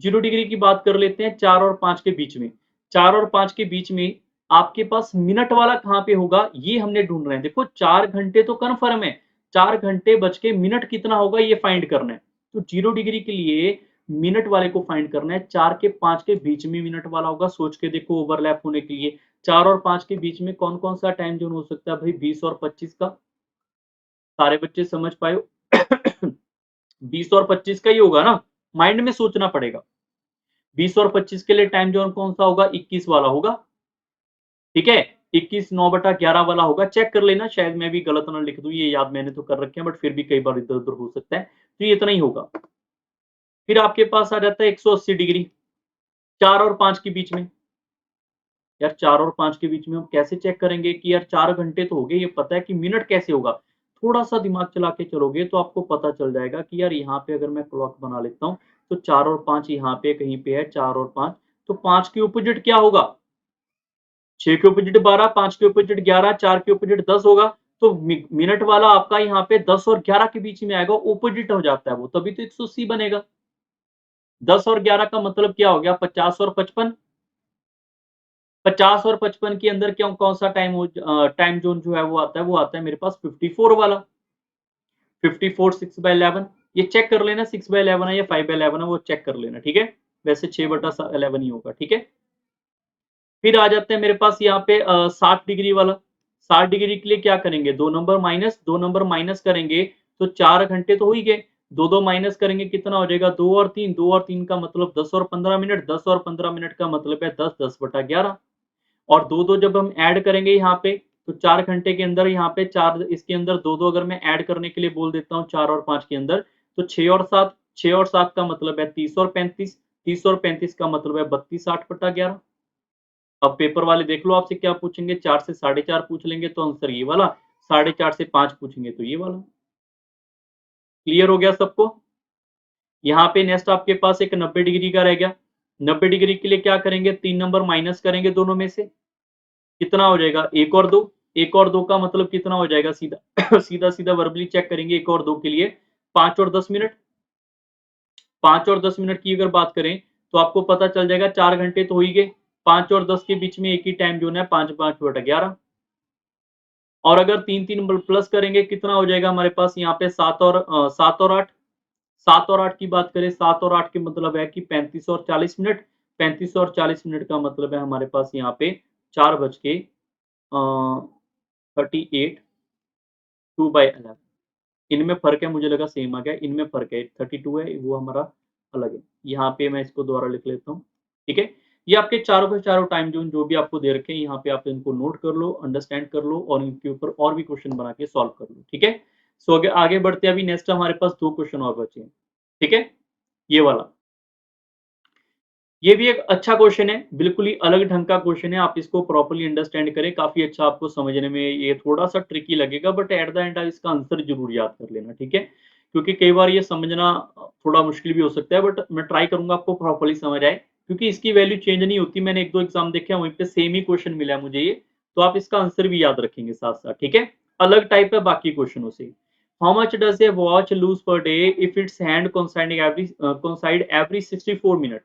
0 डिग्री की बात कर लेते हैं। 4 और 5 के बीच में, 4 और 5 के बीच में आपके पास मिनट वाला कहां पे होगा, ये हमने ढूंढ रहे हैं। देखो 4 घंटे तो कन्फर्म है, 4 घंटे बच के मिनट कितना होगा ये फाइंड करना है। तो 0 डिग्री के लिए मिनट वाले को फाइंड करना है। 4 के 5 के बीच में मिनट वाला होगा, सोच के देखो ओवरलैप होने के लिए। 4 और 5 के बीच में कौन कौन सा टाइम जोन हो सकता है भाई, 20 और 25 का। सारे बच्चे समझ पाए हो? 20 और 25 का ही होगा ना, माइंड में सोचना पड़ेगा। 20 और 25 के लिए टाइम जोन कौन सा होगा, 21 वाला होगा, ठीक है। 21 9/11 वाला होगा, चेक कर लेना, शायद मैं भी गलत ना लिख दूं, ये याद मैंने तो कर रखे हैं, बट फिर भी कई बार इधर उधर हो सकता है, तो ये इतना ही होगा। फिर आपके पास आ जाता है 180 डिग्री, 4 और 5 के बीच में। यार 4 और 5 के बीच में हम कैसे चेक करेंगे कि यार 4 घंटे तो हो गए, ये पता है कि मिनट कैसे होगा। थोड़ा सा दिमाग चला के चलोगे तो आपको पता चल जाएगा कि यार यहाँ पे अगर मैं क्लॉक बना लेता हूँ तो 4 और 5 यहाँ पे कहीं पे है, 4 और 5, तो 5 के ऑपोजिट क्या होगा, 6 के ऑपोजिट 12, 5 के ऑपोजिट 11, 4 के ऑपोजिट 10 होगा। तो मिनट वाला आपका यहाँ पे 10 और 11 के बीच में आएगा, ऑपोजिट हो जाता है वो, तभी तो 180 बनेगा। 10 और 11 का मतलब क्या हो गया, 50 और 55। 50 और 55 के अंदर क्यों कौन सा टाइम जोन जो है वो आता है मेरे पास 54 वाला। 54 6/11, ये चेक कर लेना 6/11 है या 5/11 है, वो चेक कर लेना, ठीक है। वैसे 6/11 ही होगा, ठीक है। फिर आ जाते हैं मेरे पास यहाँ पे 60 डिग्री वाला। 60 डिग्री के लिए क्या करेंगे, 2 नंबर माइनस करेंगे तो 4 घंटे तो हो ही गए। 2 माइनस करेंगे कितना हो जाएगा, 2 और 3 का मतलब 10 और 15 मिनट, 10 और 15 मिनट का मतलब है 10/10 और 2 जब हम ऐड करेंगे यहाँ पे तो 4 घंटे के अंदर यहाँ पे 4, इसके अंदर 2 अगर मैं ऐड करने के लिए बोल देता हूँ 4 और 5 के अंदर, तो 6 और 7, 6 और 7 का मतलब है 30 और 35, 30 और 35 का मतलब है 32 60/11। अब पेपर वाले देख लो आपसे क्या पूछेंगे, 4 से 4.5 पूछ लेंगे तो आंसर ये वाला, 4.5 से 5 पूछेंगे तो ये वाला। क्लियर हो गया सबको? यहाँ पे नेक्स्ट आपके पास एक 90 डिग्री का रह गया। 90 डिग्री के लिए क्या करेंगे, 3 नंबर माइनस करेंगे दोनों में से, कितना हो जाएगा 1 और 2। 1 और 2 का मतलब कितना हो जाएगा, सीधा सीधा सीधा वर्बली चेक करेंगे 1 और 2 के लिए, 5 और 10 मिनट। 5 और 10 मिनट की अगर बात करें तो आपको पता चल जाएगा 4 घंटे तो हो ही गए। 5 और 10 के बीच में एक ही टाइम जोन है, 5/5/11। और अगर 3-3 प्लस करेंगे कितना हो जाएगा हमारे पास यहाँ पे 7 और 8। 7 और 8 की बात करें, 7 और 8 के मतलब है कि 35 और 40 मिनट। 35 और 40 मिनट का मतलब है हमारे पास यहाँ पे 4 बज के 38 2/11। इनमें फ़र्क है, मुझे लगा सेम आ गया, इनमें फ़र्क है, 32 है वो हमारा अलग है। यहाँ पे मैं इसको दोबारा लिख लेता हूँ, ठीक है? ये आपके चारों के चारों टाइम ज़ोन जो भी आपको दे रखे हैं, यहाँ पे आप इनको नोट कर लो, अंडरस्टैंड कर लो और इनके ऊपर और भी क्वेश्चन बना के सॉल्व कर लो, ठीक है? सो आगे आगे बढ़ते हैं, अभी नेक्स्ट हमारे पास 2 क्वेश्चन और बचे हैं, ठीक है? ये वाला। ये भी एक अच्छा क्वेश्चन है, बिल्कुल ही अलग ढंग का क्वेश्चन है, आप इसको प्रॉपर्ली अंडरस्टैंड करें, काफ़ी अच्छा आपको समझने में ये थोड़ा-सा ट्रिकी लगेगा बट एट द एंड आप इसका आंसर ज़रूर याद कर लेना, ठीक है? क्योंकि कई बार ये समझना थोड़ा मुश्किल भी हो सकता है बट मैं ट्राई करूँगा आपको प्रॉपर्ली समझ आए, क्योंकि इसकी वैल्यू चेंज नहीं होती, मैंने 1-2 एग्ज़ाम देखे हैं, वहीं पे सेम ही क्वेश्चन मिला है मुझे ये, तो आप इसका आंसर भी याद रखेंगे साथ-साथ, ठीक है? अलग टाइप है बाकी क्वेश्चनों से। How much does a watch lose per day if its hand coincide every 64 minute?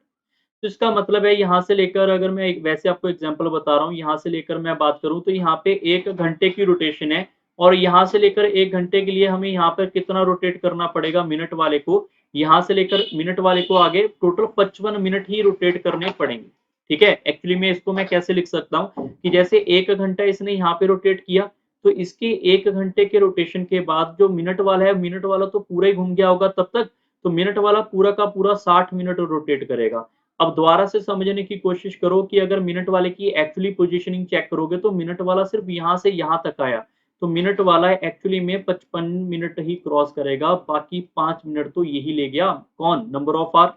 तो इसका मतलब है यहाँ से लेकर, अगर मैं एक वैसे आपको एग्जांपल बता रहा हूँ, यहाँ से लेकर मैं बात करूँ तो यहाँ पे 1 घंटे की रोटेशन है और यहाँ से लेकर 1 घंटे के लिए हमें यहाँ पर कितना रोटेट करना पड़ेगा मिनट वाले को, यहाँ से लेकर मिनट वाले को आगे टोटल 55 मिनट ही रोटेट करने पड़ेंगे, ठीक है? एक्चुअली में इसको मैं कैसे लिख सकता हूँ कि जैसे 1 घंटा इसने यहाँ पे रोटेट किया, तो इसके 1 घंटे के रोटेशन के बाद जो मिनट वाला है, मिनट वाला तो पूरा ही घूम गया होगा तब तक, तो मिनट वाला पूरा का पूरा 60 मिनट रोटेट करेगा। अब दोबारा से समझने की कोशिश करो कि अगर मिनट वाले की एक्चुअली पोजीशनिंग चेक करोगे तो मिनट वाला सिर्फ यहाँ से यहाँ तक आया, तो मिनट वाला एक्चुअली में 55 मिनट ही क्रॉस करेगा, बाकी 5 मिनट तो यही ले गया, कौन? Number of hour.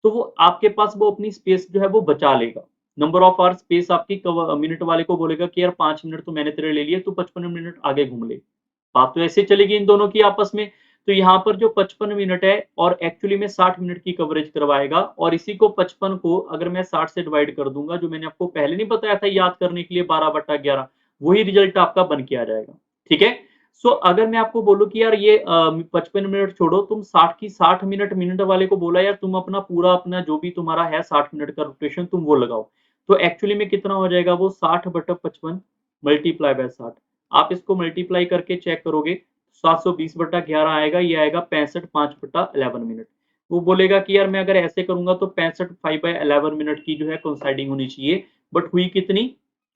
तो वो आपके पास वो अपनी स्पेस जो है वो बचा लेगा। नंबर ऑफ आवर स्पेस आपकी मिनट वाले को बोलेगा कि यार 5 मिनट तो मैंने तेरे ले लिए, तू 55 मिनट आगे घूम ले। बात तो ऐसे चलेगी इन दोनों की आपस में। तो यहाँ पर जो 55 मिनट है और एक्चुअली में 60 मिनट की कवरेज करवाएगा और इसी को 55 को अगर मैं 60 से डिवाइड कर दूँगा, जो मैंने आपको पहले नहीं बताया था याद करने के लिए 12/11, वही रिजल्ट आपका बन के आ जाएगा। ठीक है? सो अगर मैं आपको बोलूँ कि यार ये 55 मिनट छोड़ो, तुम 60 की 60 मिनट मिनट वाले को बोला यार तुम अपना पूरा अपना जो भी तुम्हारा है 60 मिनट का रोटेशन तुम वो लगाओ। तो एक्चुअली में कितना हो जाएगा वो 60/55 मल्टीप्लाई बाय 60। आप इसको मल्टीप्लाई करके चेक करोगे 720/11 आएगा, ये आएगा 65 5/11 मिनट। वो बोलेगा कि यार मैं अगर ऐसे करूँगा तो 65 5/11 मिनट की जो है कोइंसाइडिंग होनी चाहिए, बट हुई कितनी?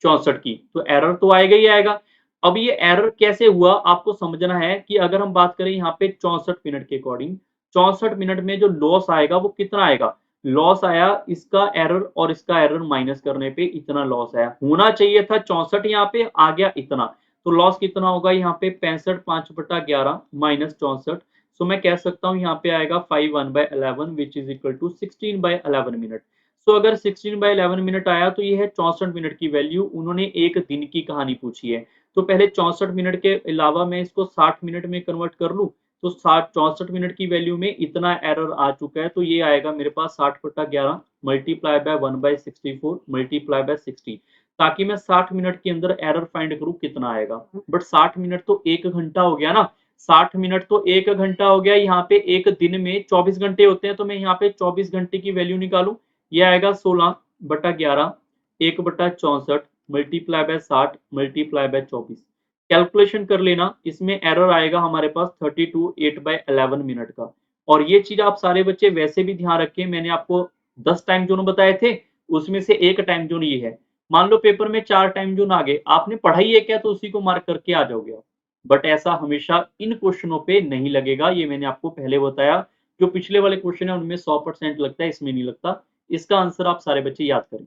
64 की, तो एरर तो आएगा ही आएगा। अब ये एरर कैसे हुआ आपको समझना है कि अगर हम बात करें यहाँ पे 64 मिनट के अकॉर्डिंग, 64 मिनट में जो लॉस आएगा वो कितना आएगा? लॉस आया इसका एरर और इसका एरर माइनस करने पे इतना लॉस आया। होना चाहिए था 64, यहाँ पे आ गया इतना। तो लॉस कितना होगा यहाँ पे 65 5/11 माइनस 64। सो मैं कह सकता हूँ यहाँ पे आएगा 5/1/11 which is equal to 16/11 minute. So अगर 16/11 मिनट आया तो ये है 64 मिनट की वैल्यू, उन्होंने एक दिन की कहानी पूछी है। तो पहले 64 मिनट के अलावा मैं इसको 60 मिनट में कन्वर्ट कर लूँ, तो 64 मिनट की वैल्यू में इतना एरर आ चुका है, तो ये आएगा मेरे पास 60/11 मल्टीप्लाई बाय 1/64 मल्टीप्लाई बाय 60, ताकि मैं 60 मिनट के अंदर एरर फाइंड करूँ कितना आएगा। बट 60 मिनट तो 1 घंटा हो गया ना, 60 मिनट तो 1 घंटा हो गया, यहाँ पे एक दिन में 24 घंटे होते हैं, तो मैं यहाँ पे 24 घंटे की वैल्यू निकालूँ, ये आएगा 16/11 1/64 multiply by 60 multiply by 24। Calculation कर लेना, इसमें एरर आएगा हमारे पास 32 8/11 मिनट का। और ये चीज़ आप सारे बच्चे वैसे भी ध्यान रखें, मैंने आपको 10 टाइम ज़ोन बताए थे, उसमें से एक टाइम ज़ोन ये है। मान लो पेपर में 4 टाइम ज़ोन आ गए, आपने पढ़ा ही एक है तो उसी को मार्क करके आ जाओगे आप। बट ऐसा हमेशा इन क्वेश्चनों पे नहीं लगेगा, ये मैंने आपको पहले बताया। जो पिछले वाले क्वेश्चन है उनमें 100% लगता है, इसमें नहीं लगता। इसका आंसर आप सारे बच्चे याद करें।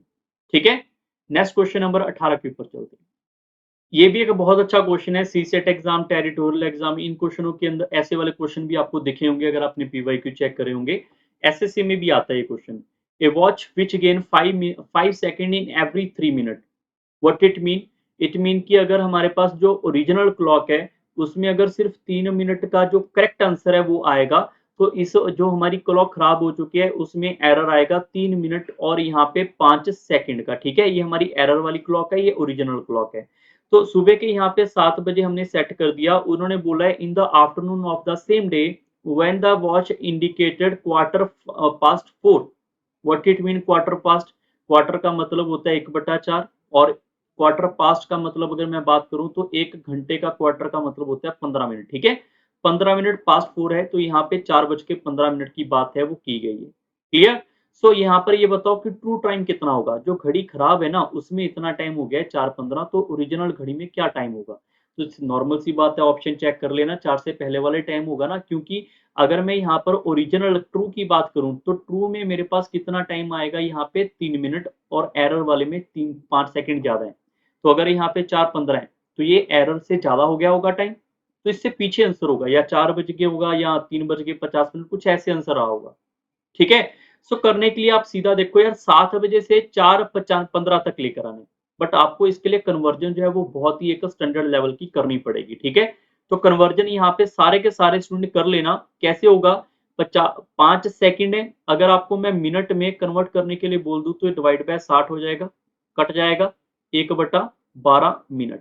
ठीक है? नेक्स्ट क्वेश्चन नंबर 18 के ऊपर चलते हैं। ये भी एक बहुत अच्छा क्वेश्चन है, सीसेट एग्जाम, टेरिटोरियल एग्जाम, इन क्वेश्चनों के अंदर ऐसे वाले क्वेश्चन भी आपको दिखे होंगे अगर आपने पीवाईक्यू चेक करे होंगे। एसएससी में भी आता है ये question. A watch which gain 5 second in every 3 minute, what it mean? It mean कि अगर हमारे पास जो ओरिजिनल क्लॉक है उसमें अगर सिर्फ 3 मिनट का जो करेक्ट आंसर है वो आएगा, तो इस जो हमारी क्लॉक खराब हो चुकी है उसमें एरर आएगा 3 मिनट और यहाँ पे 5 सेकंड का। ठीक है, ये हमारी एरर वाली क्लॉक है, ये ओरिजिनल क्लॉक है। तो सुबह के यहाँ पे 7 बजे हमने सेट कर दिया, उन्होंने बोला है इन the afternoon of the same day when the watch indicated quarter past 4, what it mean quarter past? Quarter का मतलब होता है 1/4 और क्वार्टर पास्ट का मतलब अगर मैं बात करूं तो 1 घंटे का क्वार्टर का मतलब होता है 15 मिनट। ठीक है, 15 मिनट पास्ट 4 है, तो यहाँ पे 4:15 की बात है वो की गई है। क्लियर? सो यहाँ पर ये बताओ कि ट्रू टाइम कितना होगा? जो घड़ी खराब है ना उसमें इतना टाइम हो गया है 4:15, तो ओरिजिनल घड़ी में क्या टाइम होगा? तो नॉर्मल सी बात है, ऑप्शन चेक कर लेना, 4 से पहले वाले टाइम होगा ना, क्योंकि अगर मैं यहाँ पर ओरिजिनल ट्रू की बात करूं तो ट्रू में मेरे पास कितना टाइम आएगा यहाँ पे 3 मिनट, और एरर वाले में 5 सेकंड ज्यादा है। तो अगर यहाँ पे 4:15 है तो ये एरर से ज्यादा हो गया होगा टाइम, तो इससे पीछे आंसर होगा, या 4 बज के होगा या 3:50, कुछ ऐसे आंसर रहा होगा। ठीक है, सो करने के लिए आप सीधा देखो यार, 7 बजे से 4:15 तक लेकर आना है, बट आपको इसके लिए कन्वर्जन जो है वो बहुत ही एक स्टैंडर्ड लेवल की करनी पड़ेगी। ठीक है, तो कन्वर्जन यहाँ पे सारे के सारे स्टूडेंट कर लेना। कैसे होगा? 5 सेकंड है, अगर आपको मैं मिनट में कन्वर्ट करने के लिए बोल दूं तो डिवाइड बाय 60 हो जाएगा, कट जाएगा 1/12 मिनट।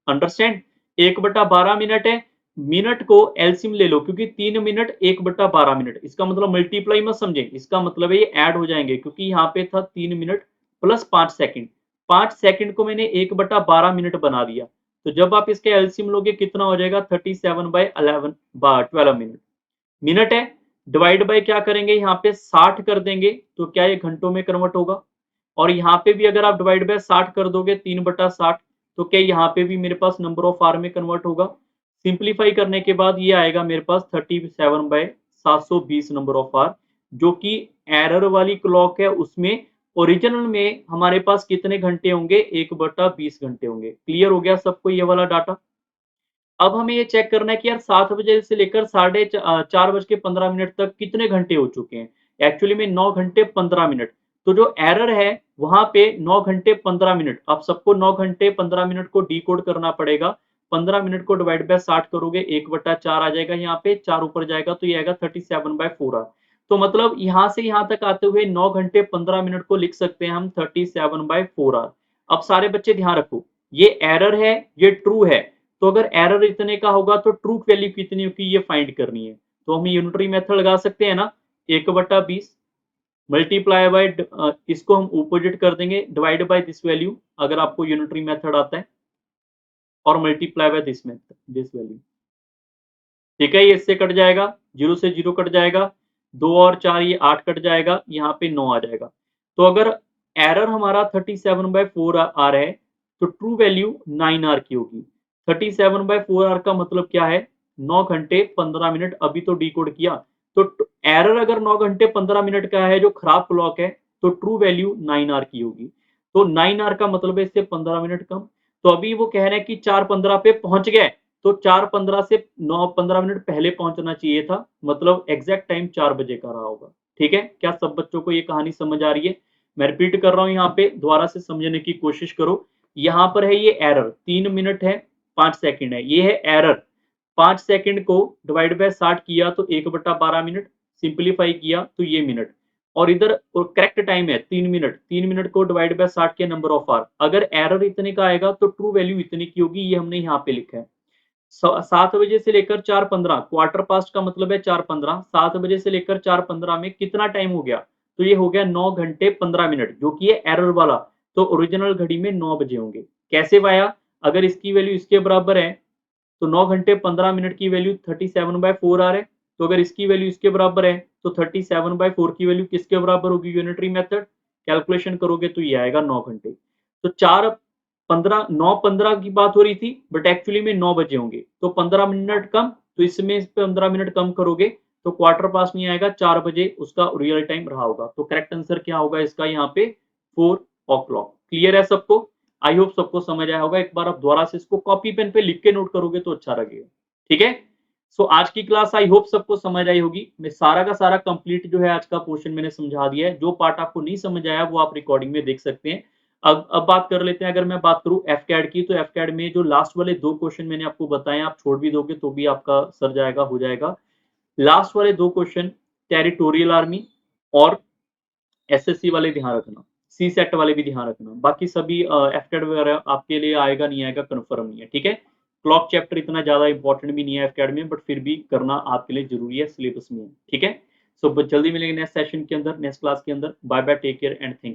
अंडरस्टैंड? 1/12 मिनट है, मिनट को एलसीएम ले लो, क्योंकि 3 मिनट 1/12 मिनट, इसका मतलब मल्टीप्लाई मत समझे, इसका मतलब है ये ऐड हो जाएंगे, क्योंकि यहाँ पे था 3 मिनट प्लस 5 सेकंड, 5 सेकंड को मैंने 1/12 मिनट बना दिया, तो जब आप इसके एलसीएम लोगे कितना हो जाएगा? 37/11 12 मिनट। मिनट है, डिवाइड बाय क्या करेंगे यहाँ पे 60 कर देंगे, तो क्या ये घंटों में कन्वर्ट होगा? और यहाँ पे भी अगर आप डिवाइड बाय 60 कर दोगे 3/60, तो क्या यहाँ पे भी मेरे पास नंबर ऑफ आर में कन्वर्ट होगा? सिंप्लीफाई करने के बाद ये आएगा मेरे पास 37/720 नंबर ऑफ आर, जो कि एरर वाली क्लॉक है, उसमें ओरिजिनल में हमारे पास कितने घंटे होंगे? 1/20 घंटे होंगे। क्लियर हो गया सबको ये वाला डाटा? अब हमें ये चेक करना है कि यार 7 बजे से लेकर 4:15 तक कितने घंटे हो चुके हैं? एक्चुअली में 9 घंटे 15 मिनट। तो जो एरर है वहां पे 9 घंटे 15 मिनट, अब सबको 9 घंटे 15 मिनट को डिकोड करना पड़ेगा। 15 मिनट को डिवाइड बाय 60 करोगे 1/4 आ जाएगा, यहाँ पे 4 ऊपर जाएगा तो ये आएगा 37/4 आर। तो मतलब यहां से यहां तक आते हुए 9 घंटे 15 मिनट को लिख सकते हैं हम 37/4 आर। अब सारे बच्चे ध्यान रखो, ये एरर है, ये ट्रू है, तो अगर एरर इतने का होगा तो ट्रू वैल्यू कितनी होगी ये फाइंड करनी है। तो हम यूनिटरी मेथड लगा सकते हैं ना, 1/20 मल्टीप्लाई बाय, इसको हम ऑपोजिट कर देंगे, डिवाइड बाय दिस वैल्यू अगर आपको यूनिटरी मेथड आता है, और multiply by this method, this value. ठीक है, ये इससे कट जाएगा, 0 से 0 कट जाएगा, 2 और 4 ये 8 कट जाएगा, यहाँ पे 9 आ जाएगा। तो अगर एरर हमारा 37/4 आ रहा है तो ट्रू वैल्यू 9 आर की होगी। 37/4 आर का मतलब क्या है? 9 घंटे 15 मिनट, अभी तो डिकोड किया। तो एरर अगर 9 घंटे 15 मिनट का है जो खराब क्लॉक है, तो ट्रू वैल्यू 9 आर की होगी। तो 9 आर का मतलब है इससे 15 मिनट कम। तो अभी वो कह रहे हैं कि 4:15 पे पहुंच गए, तो 4:15 से 9:15 पहले पहुंचना चाहिए था, मतलब एग्जैक्ट टाइम 4 बजे का रहा होगा। ठीक है, क्या सब बच्चों को ये कहानी समझ आ रही है? मैं रिपीट कर रहा हूं, यहाँ पे दोबारा से समझने की कोशिश करो। यहाँ पर है ये एरर, 3 मिनट है 5 सेकंड है, ये है एरर। 5 सेकंड को डिवाइड बाय 60 किया तो 1/12 मिनट, सिंप्लीफाई किया तो ये मिनट, और इधर करेक्ट टाइम है 3 मिनट, 3 मिनट को डिवाइड बाय 60 के नंबर ऑफ आर, अगर एरर इतने का आएगा तो ट्रू वैल्यू इतनी की होगी, ये हमने यहाँ पे लिखा है। 7 बजे से लेकर 4:15, क्वार्टर पास्ट का मतलब है 4:15, 7 बजे से लेकर 4:15 में कितना टाइम हो गया? तो ये हो गया 9 घंटे 15 मिनट, जो कि है एरर वाला। तो ओरिजिनल घड़ी में 9 बजे होंगे। कैसे पाया? अगर इसकी वैल्यू इसके बराबर है तो 9 घंटे 15 मिनट की वैल्यू 37/4 आ रहा है, तो अगर इसकी वैल्यू इसके बराबर है तो 37/4 की वैल्यू किसके बराबर होगी? यूनिटरी मेथड कैलकुलेशन करोगे तो ये आएगा 9 घंटे। तो 9:15 की बात हो रही थी, बट एक्चुअली में 9 बजे होंगे, तो 15 मिनट कम, तो इसमें इस पे 15 मिनट कम करोगे तो क्वार्टर पास नहीं आएगा, 4 बजे उसका रियल टाइम रहा होगा। तो करेक्ट आंसर क्या होगा इसका यहाँ पे? 4 o'clock। क्लियर है सबको? आई होप सबको समझ आया होगा। एक बार आप दोबारा से इसको कॉपी पेन पे लिख के नोट करोगे तो अच्छा लगेगा। ठीक है? सो आज की क्लास आई होप सबको समझ आई होगी। मैं सारा का सारा कंप्लीट जो है आज का पोर्शन मैंने समझा दिया है। जो पार्ट आपको नहीं समझ आया वो आप रिकॉर्डिंग में देख सकते हैं। अब बात कर लेते हैं, अगर मैं बात करूँ एफकैड की, तो एफकैड में जो लास्ट वाले 2 क्वेश्चन मैंने आपको बताए, आप छोड़ भी दोगे तो भी आपका सर जाएगा, हो जाएगा। लास्ट वाले 2 क्वेश्चन टेरिटोरियल आर्मी और एसएससी वाले ध्यान रखना, सी सेट वाले भी ध्यान रखना। बाकी सभी एफकेड वगैरह आपके लिए आएगा नहीं आएगा कन्फर्म नहीं है। ठीक है? क्लॉक चैप्टर इतना ज़्यादा इंपॉर्टेंट भी नहीं है एफकेड में, बट फिर भी करना आपके लिए ज़रूरी है, सिलेबस में है। ठीक है? सो जल्दी मिलेंगे नेक्स्ट सेशन के अंदर, नेक्स्ट क्लास के अंदर। Bye bye, take care and thank you.